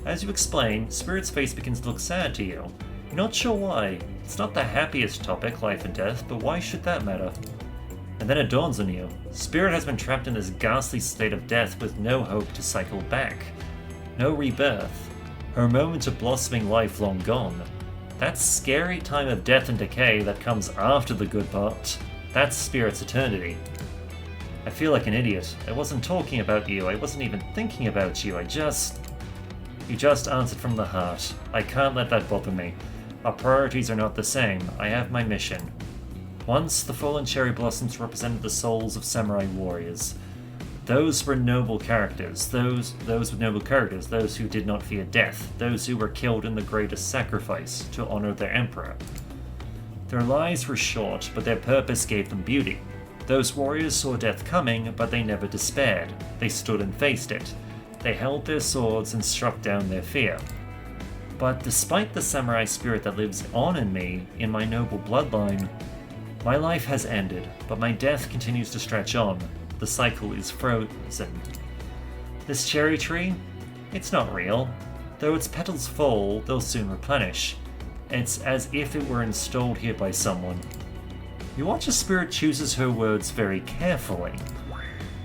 As you explain, Spirit's face begins to look sad to you. You're not sure why. It's not the happiest topic, life and death, but why should that matter? And then it dawns on you. Spirit has been trapped in this ghastly state of death with no hope to cycle back. No rebirth. Her moment of blossoming life long gone. That scary time of death and decay that comes after the good part, that's Spirit's eternity. I feel like an idiot. I wasn't talking about you, I wasn't even thinking about you, You just answered from the heart. I can't let that bother me. Our priorities are not the same. I have my mission. Once, the fallen cherry blossoms represented the souls of samurai warriors. Those were noble characters, those with noble characters, those who did not fear death, those who were killed in the greatest sacrifice to honor their emperor. Their lives were short, but their purpose gave them beauty. Those warriors saw death coming, but they never despaired. They stood and faced it. They held their swords and struck down their fear. But despite the samurai spirit that lives on in me, in my noble bloodline, my life has ended, but my death continues to stretch on. The cycle is frozen. This cherry tree? It's not real. Though its petals fall, they'll soon replenish. It's as if it were installed here by someone. You watch as Spirit chooses her words very carefully.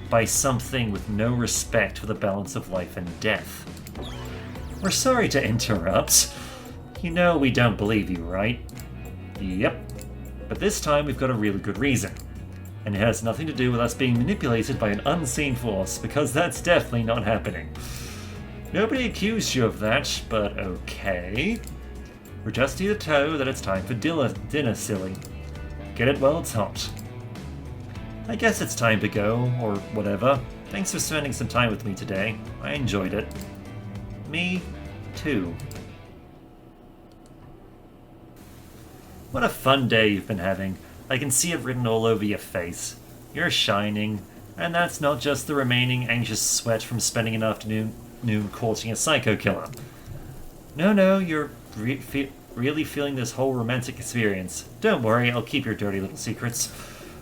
By something with no respect for the balance of life and death. We're sorry to interrupt. You know we don't believe you, right? Yep. But this time we've got a really good reason. And it has nothing to do with us being manipulated by an unseen force, because that's definitely not happening. Nobody accused you of that, but okay. We're just here to tell you that it's time for dinner, silly. Get it while it's hot. I guess it's time to go, or whatever. Thanks for spending some time with me today. I enjoyed it. Me, too. What a fun day you've been having. I can see it written all over your face. You're shining. And that's not just the remaining anxious sweat from spending an afternoon courting a psycho killer. No, you're really feeling this whole romantic experience. Don't worry, I'll keep your dirty little secrets.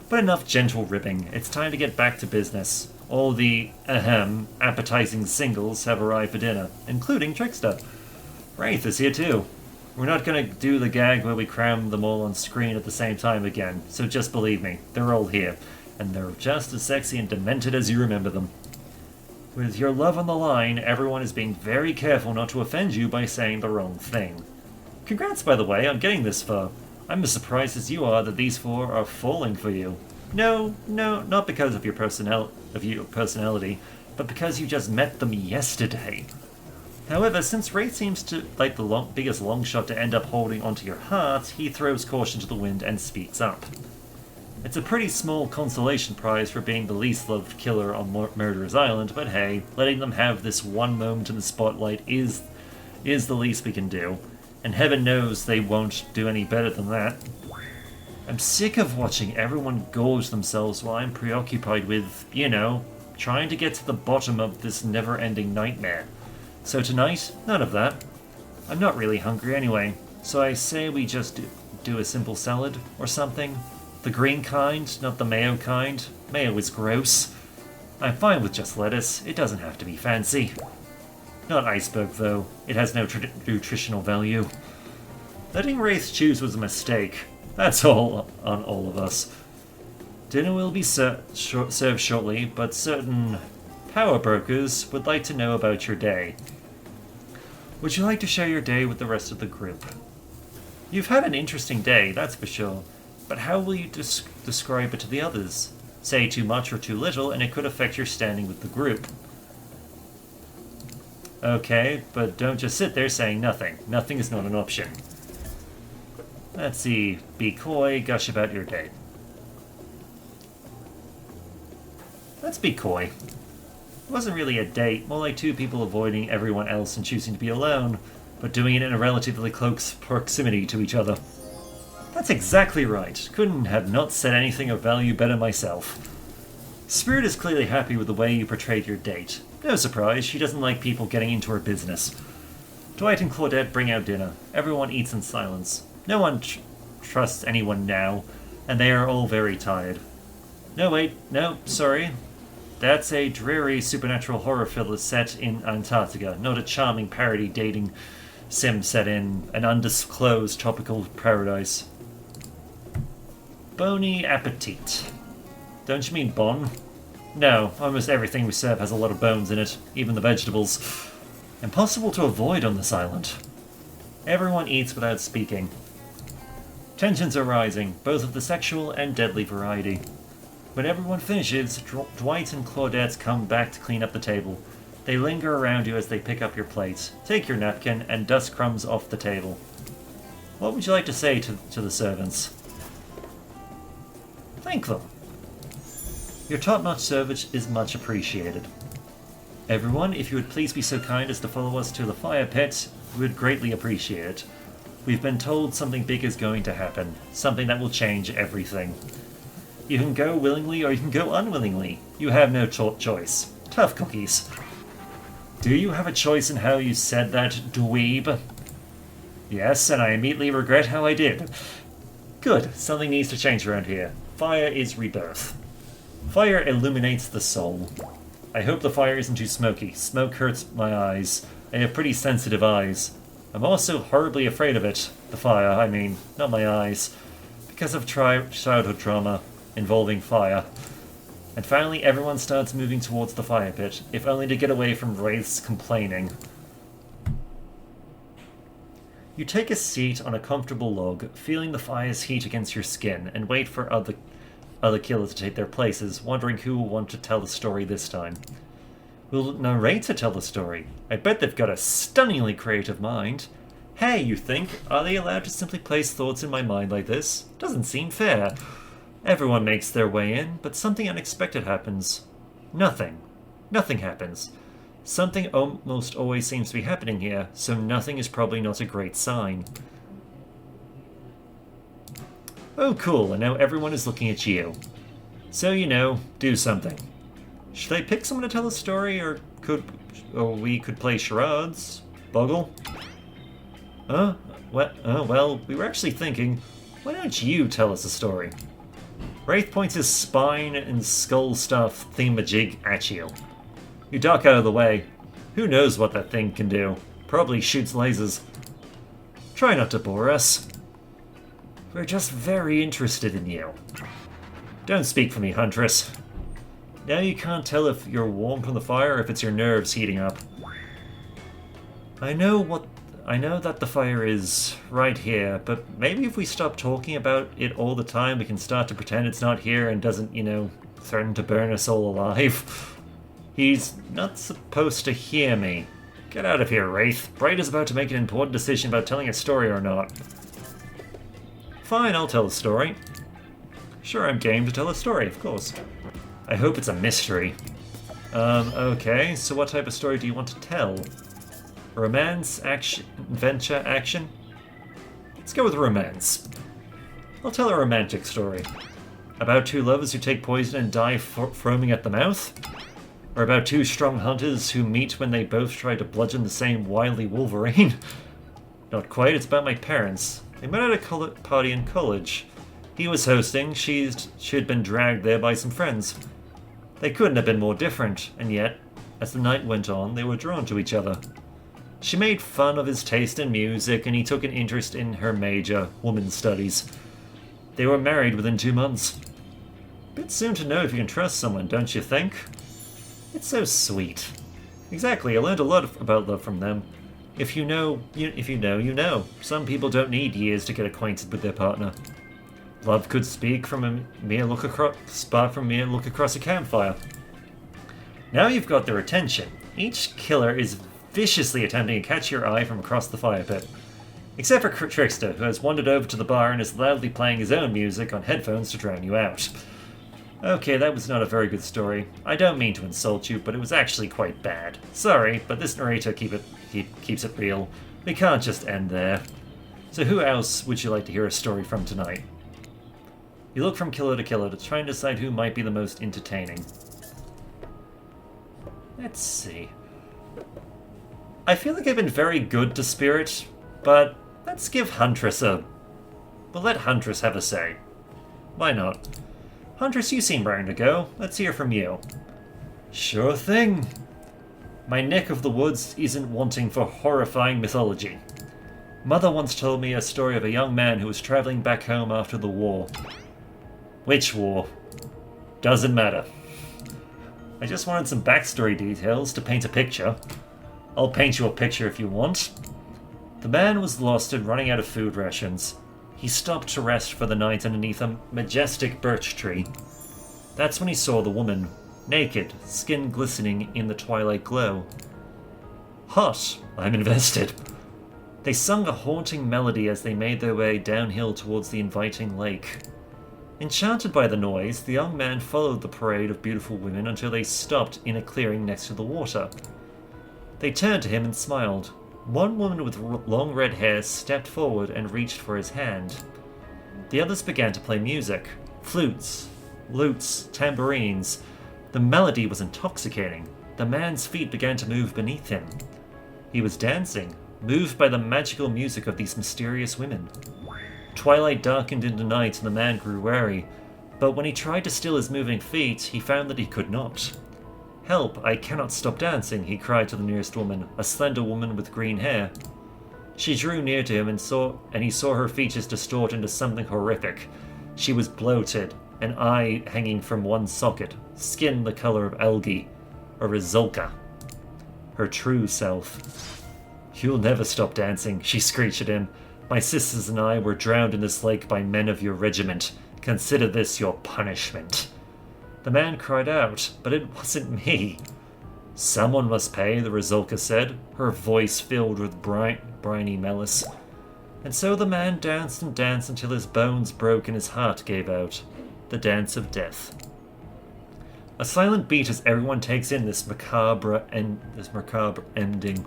But enough gentle ribbing. It's time to get back to business. All the, appetizing singles have arrived for dinner, including Trickster. Wraith is here too. We're not gonna do the gag where we cram them all on screen at the same time again, so just believe me, they're all here. And they're just as sexy and demented as you remember them. With your love on the line, everyone is being very careful not to offend you by saying the wrong thing. Congrats, by the way, on getting this far. I'm as surprised as you are that these four are falling for you. No, not because of your personality, but because you just met them yesterday. However, since Ray seems to like the biggest long shot to end up holding onto your heart, he throws caution to the wind and speaks up. It's a pretty small consolation prize for being the least loved killer on Murderer's Island, but hey, letting them have this one moment in the spotlight is the least we can do. And heaven knows they won't do any better than that. I'm sick of watching everyone gorge themselves while I'm preoccupied with, trying to get to the bottom of this never-ending nightmare. So tonight, none of that. I'm not really hungry anyway, so I say we just do a simple salad or something. The green kind, not the mayo kind. Mayo is gross. I'm fine with just lettuce. It doesn't have to be fancy. Not iceberg, though. It has no nutritional value. Letting Wraith choose was a mistake. That's all on all of us. Dinner will be served shortly, but certain power brokers would like to know about your day. Would you like to share your day with the rest of the group? You've had an interesting day, that's for sure. But how will you describe it to the others? Say too much or too little, and it could affect your standing with the group. Okay, but don't just sit there saying nothing. Nothing is not an option. Let's see. Be coy, gush about your day. Let's be coy. It wasn't really a date, more like two people avoiding everyone else and choosing to be alone, but doing it in a relatively close proximity to each other. That's exactly right. Couldn't have not said anything of value better myself. Spirit is clearly happy with the way you portrayed your date. No surprise, she doesn't like people getting into her business. Dwight and Claudette bring out dinner. Everyone eats in silence. No one trusts anyone now, and they are all very tired. No, sorry. That's a dreary supernatural horror film set in Antarctica, not a charming parody dating sim set in an undisclosed tropical paradise. Bony appetit. Don't you mean bon? No, almost everything we serve has a lot of bones in it, even the vegetables. Impossible to avoid on this island. Everyone eats without speaking. Tensions are rising, both of the sexual and deadly variety. When everyone finishes, Dwight and Claudette come back to clean up the table. They linger around you as they pick up your plate, take your napkin, and dust crumbs off the table. What would you like to say to the servants? Thank them. Your top-notch service is much appreciated. Everyone, if you would please be so kind as to follow us to the fire pit, we would greatly appreciate it. We've been told something big is going to happen, something that will change everything. You can go willingly or you can go unwillingly. You have no choice. Tough cookies. Do you have a choice in how you said that, dweeb? Yes, and I immediately regret how I did. Good, something needs to change around here. Fire is rebirth. Fire illuminates the soul. I hope the fire isn't too smoky. Smoke hurts my eyes. I have pretty sensitive eyes. I'm also horribly afraid of it. The fire, I mean, not my eyes. Because of childhood trauma involving fire. And finally, everyone starts moving towards the fire pit, if only to get away from Wraith's complaining. You take a seat on a comfortable log, feeling the fire's heat against your skin, and wait for other killers to take their places, wondering who will want to tell the story this time. Will narrator tell the story? I bet they've got a stunningly creative mind. Hey, you think, are they allowed to simply place thoughts in my mind like this? Doesn't seem fair. Everyone makes their way in, but something unexpected happens. Nothing. Nothing happens. Something almost always seems to be happening here, so nothing is probably not a great sign. Oh cool, and now everyone is looking at you. So, do something. Should I pick someone to tell a story, or we could play charades? Boggle? Well, we were actually thinking, why don't you tell us a story? Wraith points his spine and skull stuff thingamajig at you. You duck out of the way. Who knows what that thing can do? Probably shoots lasers. Try not to bore us. We're just very interested in you. Don't speak for me, Huntress. Now you can't tell if you're warm from the fire or if it's your nerves heating up. I know that the fire is right here, but maybe if we stop talking about it all the time, we can start to pretend it's not here and doesn't, threaten to burn us all alive. He's not supposed to hear me. Get out of here, Wraith. Bright is about to make an important decision about telling a story or not. Fine, I'll tell a story. Sure, I'm game to tell a story, of course. I hope it's a mystery. Okay, so what type of story do you want to tell? Romance, action, adventure, action? Let's go with romance. I'll tell a romantic story. About two lovers who take poison and die foaming at the mouth? Or about two strong hunters who meet when they both try to bludgeon the same wily Wolverine? Not quite, it's about my parents. They met at a party in college. He was hosting, she had been dragged there by some friends. They couldn't have been more different, and yet, as the night went on, they were drawn to each other. She made fun of his taste in music, and he took an interest in her major, women's studies. They were married within 2 months. Bit soon to know if you can trust someone, don't you think? It's so sweet. Exactly, I learned a lot about love from them. If you know, you know. Some people don't need years to get acquainted with their partner. Love could speak from a mere look across a campfire. Now you've got their attention. Each killer is viciously attempting to catch your eye from across the fire pit. Except for Trickster, who has wandered over to the bar and is loudly playing his own music on headphones to drown you out. Okay, that was not a very good story. I don't mean to insult you, but it was actually quite bad. Sorry, but this narrator keeps it real. We can't just end there. So who else would you like to hear a story from tonight? You look from killer to killer to try and decide who might be the most entertaining. Let's see. I feel like I've been very good to Spirit, but let's give Huntress a... We'll let Huntress have a say. Why not? Huntress, you seem raring to go. Let's hear from you. Sure thing. My neck of the woods isn't wanting for horrifying mythology. Mother once told me a story of a young man who was traveling back home after the war. Which war? Doesn't matter. I just wanted some backstory details to paint a picture. I'll paint you a picture if you want. The man was lost and running out of food rations. He stopped to rest for the night underneath a majestic birch tree. That's when he saw the woman, naked, skin glistening in the twilight glow. Hot, I'm invested. They sung a haunting melody as they made their way downhill towards the inviting lake. Enchanted by the noise, the young man followed the parade of beautiful women until they stopped in a clearing next to the water. They turned to him and smiled. One woman with long red hair stepped forward and reached for his hand. The others began to play music. Flutes, lutes, tambourines. The melody was intoxicating. The man's feet began to move beneath him. He was dancing, moved by the magical music of these mysterious women. Twilight darkened into night and the man grew wary, but when he tried to still his moving feet, he found that he could not. Help, I cannot stop dancing, he cried to the nearest woman, a slender woman with green hair. She drew near to him and he saw her features distort into something horrific. She was bloated, an eye hanging from one socket, skin the color of algae, a Rizulka. Her true self. You'll never stop dancing, she screeched at him. My sisters and I were drowned in this lake by men of your regiment. Consider this your punishment. The man cried out, but it wasn't me. Someone must pay, the Rizulka said, her voice filled with briny malice. And so the man danced and danced until his bones broke and his heart gave out. The dance of death. A silent beat as everyone takes in this macabre ending.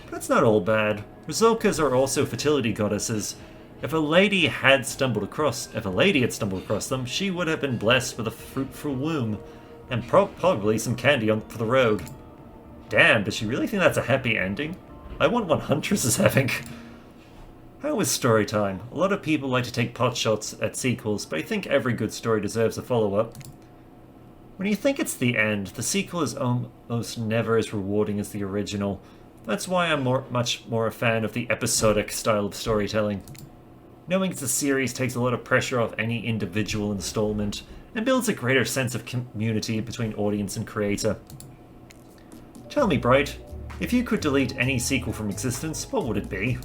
But it's not all bad. Rizulkas are also fertility goddesses. If a lady had stumbled across them, she would have been blessed with a fruitful womb. And probably some candy for the rogue. Damn, does she really think that's a happy ending? I want what Huntress is having. How is story time? A lot of people like to take potshots at sequels, but I think every good story deserves a follow-up. When you think it's the end, the sequel is almost never as rewarding as the original. That's why I'm much more a fan of the episodic style of storytelling. Knowing it's a series takes a lot of pressure off any individual installment, and builds a greater sense of community between audience and creator. Tell me, Bright, if you could delete any sequel from existence, what would it be?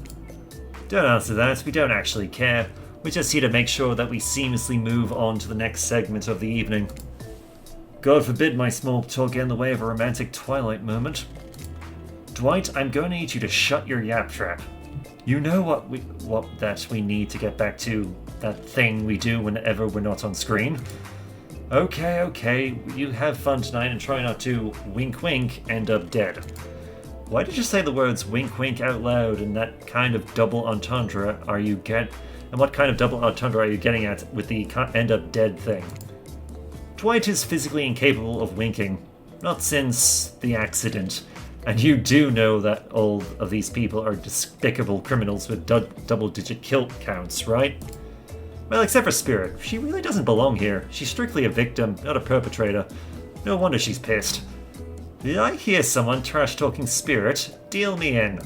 Don't answer that, we don't actually care. We're just here to make sure that we seamlessly move on to the next segment of the evening. God forbid my small talk get in the way of a romantic Twilight moment. Dwight, I'm going to need you to shut your yap trap. You know what we need to get back to that thing we do whenever we're not on screen. Okay, you have fun tonight and try not to wink wink end up dead. Why did you say the words wink wink out loud and that kind of double entendre and what kind of double entendre are you getting at with the end up dead thing? Dwight is physically incapable of winking, not since the accident. And you do know that all of these people are despicable criminals with double-digit kill counts, right? Well, except for Spirit. She really doesn't belong here. She's strictly a victim, not a perpetrator. No wonder she's pissed. Did I hear someone trash-talking Spirit? Deal me in.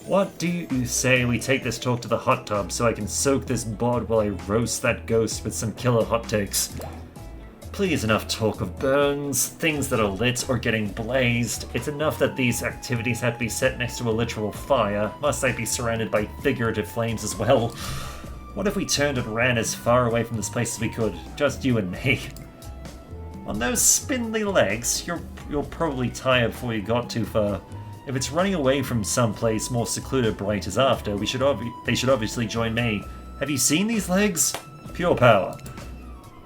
What do you say we take this talk to the hot tub so I can soak this bod while I roast that ghost with some killer hot takes? Please, enough talk of burns, things that are lit or getting blazed. It's enough that these activities have to be set next to a literal fire. Must I be surrounded by figurative flames as well? What if we turned and ran as far away from this place as we could? Just you and me. On those spindly legs, you're probably tired before you got too far. If it's running away from someplace more secluded Bright is after, they should obviously join me. Have you seen these legs? Pure power.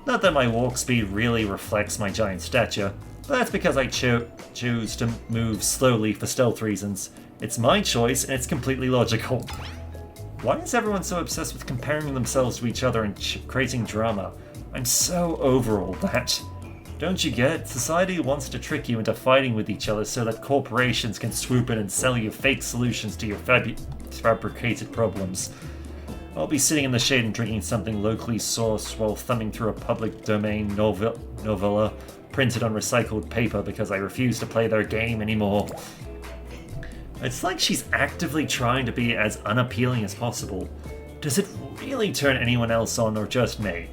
Not that my walk speed really reflects my giant stature, but that's because I choose to move slowly for stealth reasons. It's my choice, and it's completely logical. Why is everyone so obsessed with comparing themselves to each other and creating drama? I'm so over all that. Don't you get it? Society wants to trick you into fighting with each other so that corporations can swoop in and sell you fake solutions to your fabricated problems. I'll be sitting in the shade and drinking something locally sourced while thumbing through a public domain novella printed on recycled paper because I refuse to play their game anymore. It's like she's actively trying to be as unappealing as possible. Does it really turn anyone else on or just me?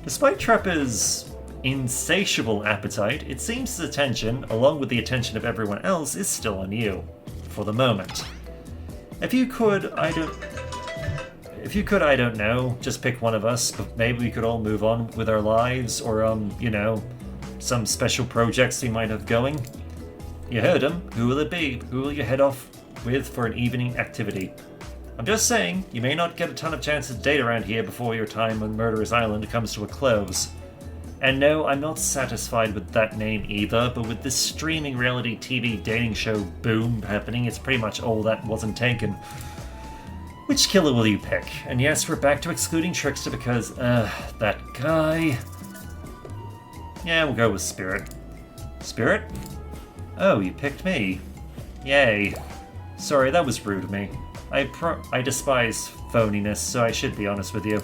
Despite Trapper's insatiable appetite, it seems his attention, along with the attention of everyone else, is still on you. For the moment. If you could, I don't know, just pick one of us, but maybe we could all move on with our lives, or, some special projects we might have going. You heard him. Who will it be? Who will you head off with for an evening activity? I'm just saying, you may not get a ton of chances to date around here before your time on Murderous Island comes to a close. And no, I'm not satisfied with that name either, but with this streaming reality TV dating show boom happening, it's pretty much all that wasn't taken. Which killer will you pick? And yes, we're back to excluding Trickster because, that guy... Yeah, we'll go with Spirit. Spirit? Oh, you picked me. Yay. Sorry, that was rude of me. I despise phoniness, so I should be honest with you.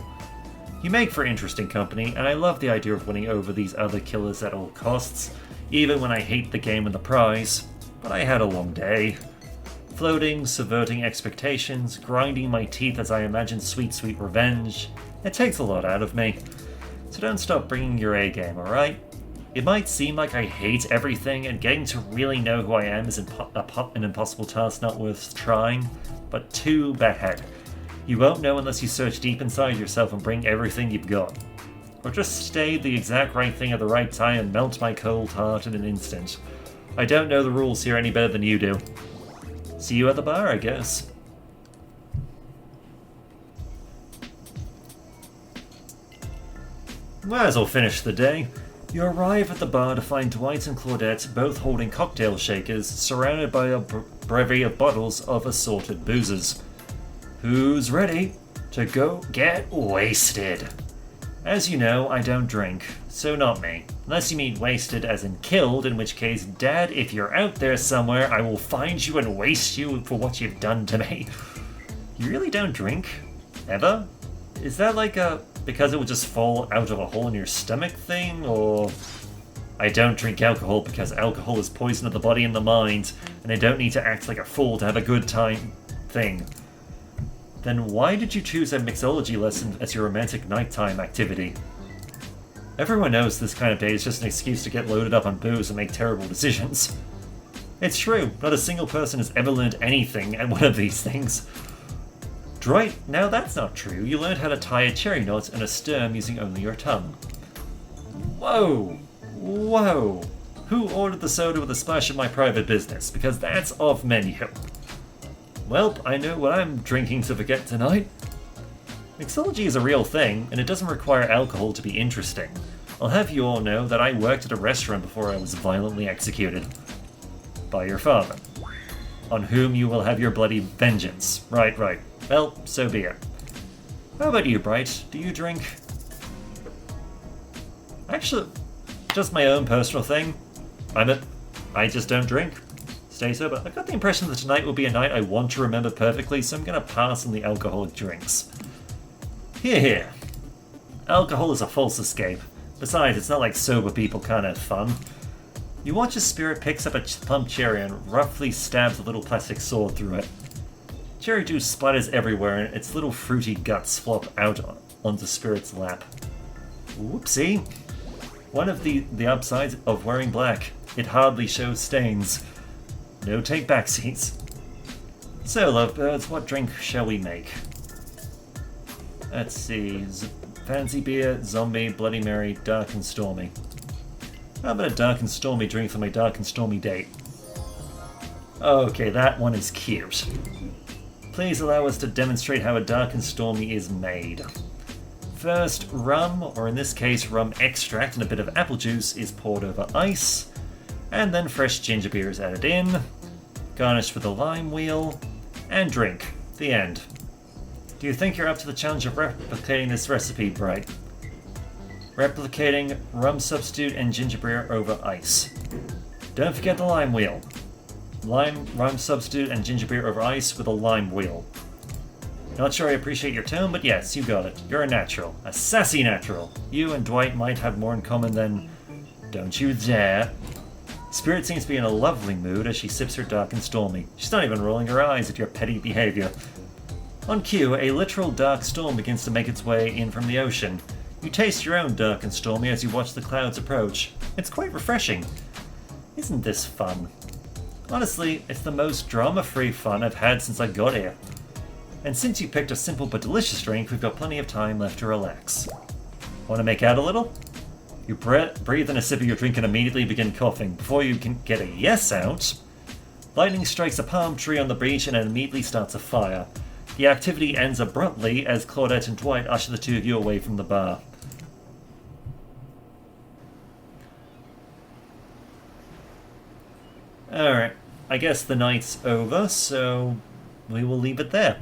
You make for interesting company, and I love the idea of winning over these other killers at all costs, even when I hate the game and the prize. But I had a long day. Floating, subverting expectations, grinding my teeth as I imagine sweet, sweet revenge. It takes a lot out of me. So don't stop bringing your A game, alright? It might seem like I hate everything, and getting to really know who I am is an impossible task not worth trying, but too bad. You won't know unless you search deep inside yourself and bring everything you've got. Or just say the exact right thing at the right time and melt my cold heart in an instant. I don't know the rules here any better than you do. See you at the bar, I guess. Might as well finish the day. You arrive at the bar to find Dwight and Claudette both holding cocktail shakers, surrounded by a bevy of bottles of assorted boozes. Who's ready to go get wasted? As you know, I don't drink, so not me. Unless you mean wasted as in killed, in which case, Dad, if you're out there somewhere, I will find you and waste you for what you've done to me. You really don't drink? Ever? Is that like a because it would just fall out of a hole in your stomach thing, or... I don't drink alcohol because alcohol is poison of the body and the mind, and I don't need to act like a fool to have a good time thing. Then why did you choose a mixology lesson as your romantic nighttime activity? Everyone knows this kind of day is just an excuse to get loaded up on booze and make terrible decisions. It's true, not a single person has ever learned anything at one of these things. Droit, now that's not true. You learned how to tie a cherry knot and a stem using only your tongue. Whoa! Whoa! Who ordered the soda with a splash of my private business? Because that's off menu. Welp, I know what I'm drinking to forget tonight. Mixology is a real thing, and it doesn't require alcohol to be interesting. I'll have you all know that I worked at a restaurant before I was violently executed. By your father. On whom you will have your bloody vengeance. Right. Well, so be it. How about you, Bright? Do you drink? Actually, just my own personal thing. I just don't drink. Stay sober. I've got the impression that tonight will be a night I want to remember perfectly, so I'm gonna pass on the alcoholic drinks. Here. Alcohol is a false escape. Besides, it's not like sober people can't have fun. You watch as Spirit picks up a plump cherry and roughly stabs a little plastic sword through it. Cherry juice splatters everywhere and its little fruity guts flop out onto Spirit's lap. Whoopsie. One of the upsides of wearing black. It hardly shows stains. No take back seats. So, lovebirds, what drink shall we make? Let's see. Fancy beer, zombie, Bloody Mary, dark and stormy. How about a dark and stormy drink for my dark and stormy date? Okay, that one is cute. Please allow us to demonstrate how a dark and stormy is made. First, rum, or in this case rum extract and a bit of apple juice, is poured over ice, and then fresh ginger beer is added in, garnished with a lime wheel, and drink. The end. Do you think you're up to the challenge of replicating this recipe, Bright? Replicating rum substitute and ginger beer over ice. Don't forget the lime wheel. Rum substitute and ginger beer over ice with a lime wheel. Not sure I appreciate your tone, but yes, you got it. You're a natural. A sassy natural. You and Dwight might have more in common than... Don't you dare. Spirit seems to be in a lovely mood as she sips her dark and stormy. She's not even rolling her eyes at your petty behavior. On cue, a literal dark storm begins to make its way in from the ocean. You taste your own dark and stormy as you watch the clouds approach. It's quite refreshing. Isn't this fun? Honestly, it's the most drama-free fun I've had since I got here. And since you picked a simple but delicious drink, we've got plenty of time left to relax. Want to make out a little? You breathe in a sip of your drink and immediately begin coughing. Before you can get a yes out, lightning strikes a palm tree on the beach and it immediately starts a fire. The activity ends abruptly as Claudette and Dwight usher the two of you away from the bar. Alright, I guess the night's over, so we will leave it there.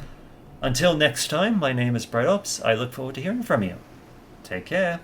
Until next time, my name is Bright Ops. I look forward to hearing from you. Take care.